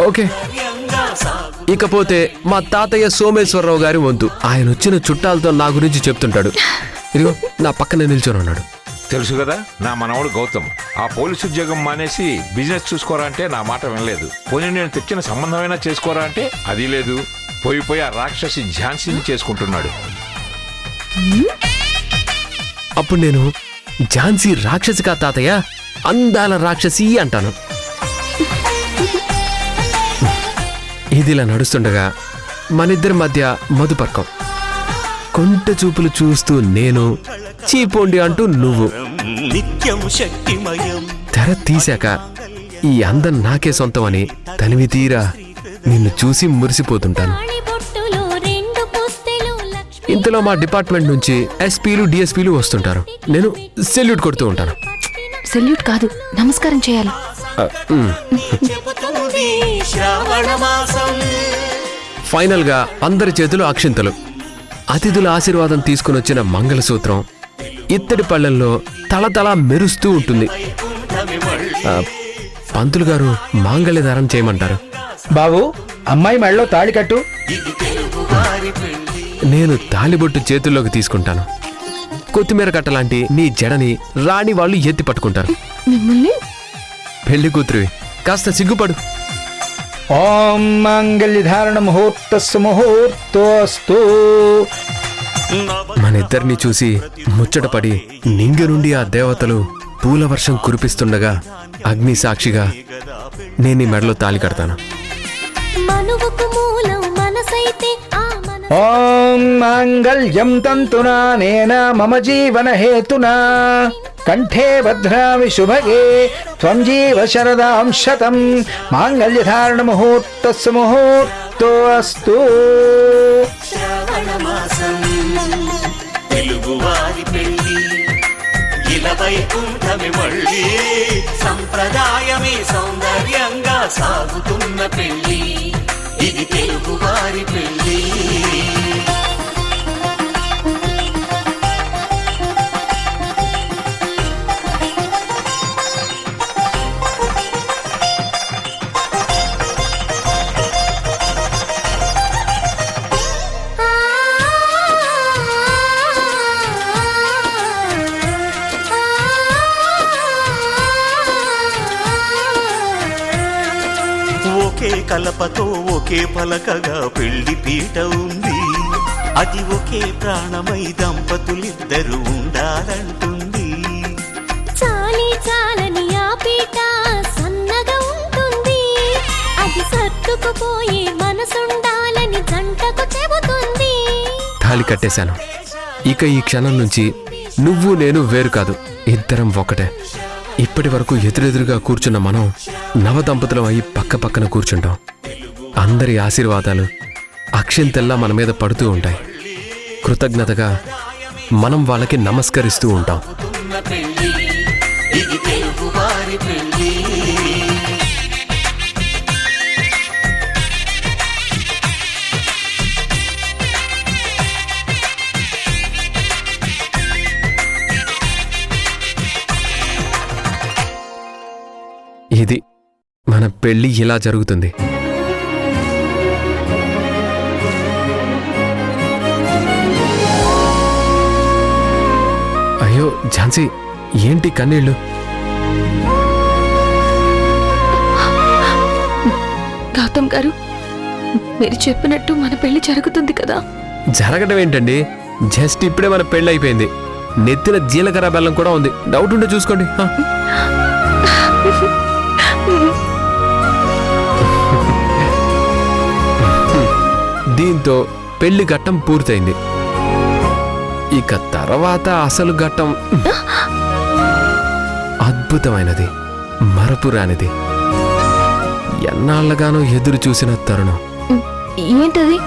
ఓకే. ఇకపోతే మా తాతయ్య సోమేశ్వరరావు గారి వంతు. ఆయన వచ్చిన చుట్టాలతో నా గురించి చెప్తుంటాడు. ఇదిగో నా పక్కనే నిల్చొని ఉన్నాడు. తెలుసు కదా నా మనవడు గౌతమ్ ఆ పోలీసు ఉద్యోగం మానేసి బిజినెస్ చూసుకోరా అంటే నా మాట వినలేదు. పోనీ నేను తెచ్చిన సంబంధమైనా చేసుకోరా అంటే అది లేదు. పోయి ఆ రాక్షసి ఝాన్సీని చేసుకుంటున్నాడు. అప్పుడు నేను ఝాన్సీ రాక్షసి కా తాతయ్య, అందాల రాక్షసి అంటాను. ఇదిలా నడుస్తుండగా మనిద్దరి మధ్య మధుపర్కం. కొంట చూపులు చూస్తూ నేను, చీపోండి అంటూ నువ్వు. తెర తీశాక ఈ అందం నాకే సొంతమని తనివి తీరా నిన్ను చూసి మురిసిపోతుంటాను. ఇంతలో మా డిపార్ట్మెంట్ నుంచి ఎస్పీలు డిఎస్పీలు వస్తుంటారు. నేను సెల్యూట్ కొడుతూ ఉంటాను. సెల్యూట్ కాదు, నమస్కారం చేయాలి. ఫైనల్ గా అందరి చేతులు అక్షింతలు. అతిథుల ఆశీర్వాదం తీసుకుని వచ్చిన మంగళసూత్రం ఇత్తడి పళ్ళెంలో తళతళ మెరుస్తూ ఉంటుంది. పంతులు గారు మాంగళ్యధారం చేయమంటారు. బాబు, అమ్మాయి మెడలో తాళి కట్టు. నేను తాళిబొట్టు చేతుల్లోకి తీసుకుంటాను. కొత్తిమీర కట్టలాంటి నీ జడని రాణి వాళ్ళు ఎత్తి పట్టుకుంటారు. మిమ్మల్ని పెళ్లి కూతురువి, కాస్త సిగ్గుపడు. ఓం మాంగళ్యధారణ ముహూర్తస్సు ముహూర్తోస్తు. మన ఇద్దరిని చూసి ముచ్చటపడి నింగి నుండి ఆ దేవతలు పూల వర్షం కురిపిస్తుండగా అగ్ని సాక్షిగా నేను ఈ మెడలో తాళి కడతాను. ఓం మాంగళ్యం తంతునా నేన మమ జీవన హేతునా కంఠే భద్రామి శుభగే త్వం జీవ శరదాం శతం మాంగళ్యధారణ ముహూర్తస్సు ముహూర్తోస్తు. తెలుగువారి పెళ్లి ఇలా వైకుంఠమి మళ్ళీ సంప్రదాయమే సౌందర్యంగా సాగుతున్న పెళ్లి ఇది తెలుగువారి పెళ్లి. ఒకే కలపతో ఒకే పలకగా పెళ్లి పీట ఉంది. అది ఒకే ప్రాణమై దంపతులిద్దరూ ఉండాలంటుంది. చాలి చాలని ఆ పీట సన్నగా ఉంటుంది. అది సర్దుకుపోయే మనసుండాలని జంటకు చెబుతుంది. తాళి కట్టేశాను. ఇక ఈ క్షణం నుంచి నువ్వు నేను వేరు కాదు, ఇద్దరం ఒకటే. ఇప్పటి వరకు ఎదురెదురుగా కూర్చున్న మనం నవదంపతులం అయి పక్క పక్కన కూర్చుంటాం. అందరి ఆశీర్వాదాలు అక్షింతల్లా మన మీద పడుతూ ఉంటాయి. కృతజ్ఞతగా మనం వాళ్ళకి నమస్కరిస్తూ ఉంటాం. ఇది మన పెళ్లి ఇలా జరుగుతుంది. అయ్యో ఝాన్సీ, ఏంటి కన్నీళ్ళు? గౌతమ్ గారు, మీరు చెప్పినట్టు మన పెళ్లి జరుగుతుంది కదా? జరగడం ఏంటండి, జస్ట్ ఇప్పుడే మన పెళ్ళి అయిపోయింది. నెత్తిన జీలకర్ర బెల్లం కూడా ఉంది. డౌట్ ఉంటే చూసుకోండి. దీంతో పెళ్లి ఘట్టం పూర్తయింది. ఇక తర్వాత అసలు ఘట్టం అద్భుతమైనది, మరపురానిది, ఎన్నాళ్ళగానో ఎదురు చూసిన తరుణం. ఏంటది?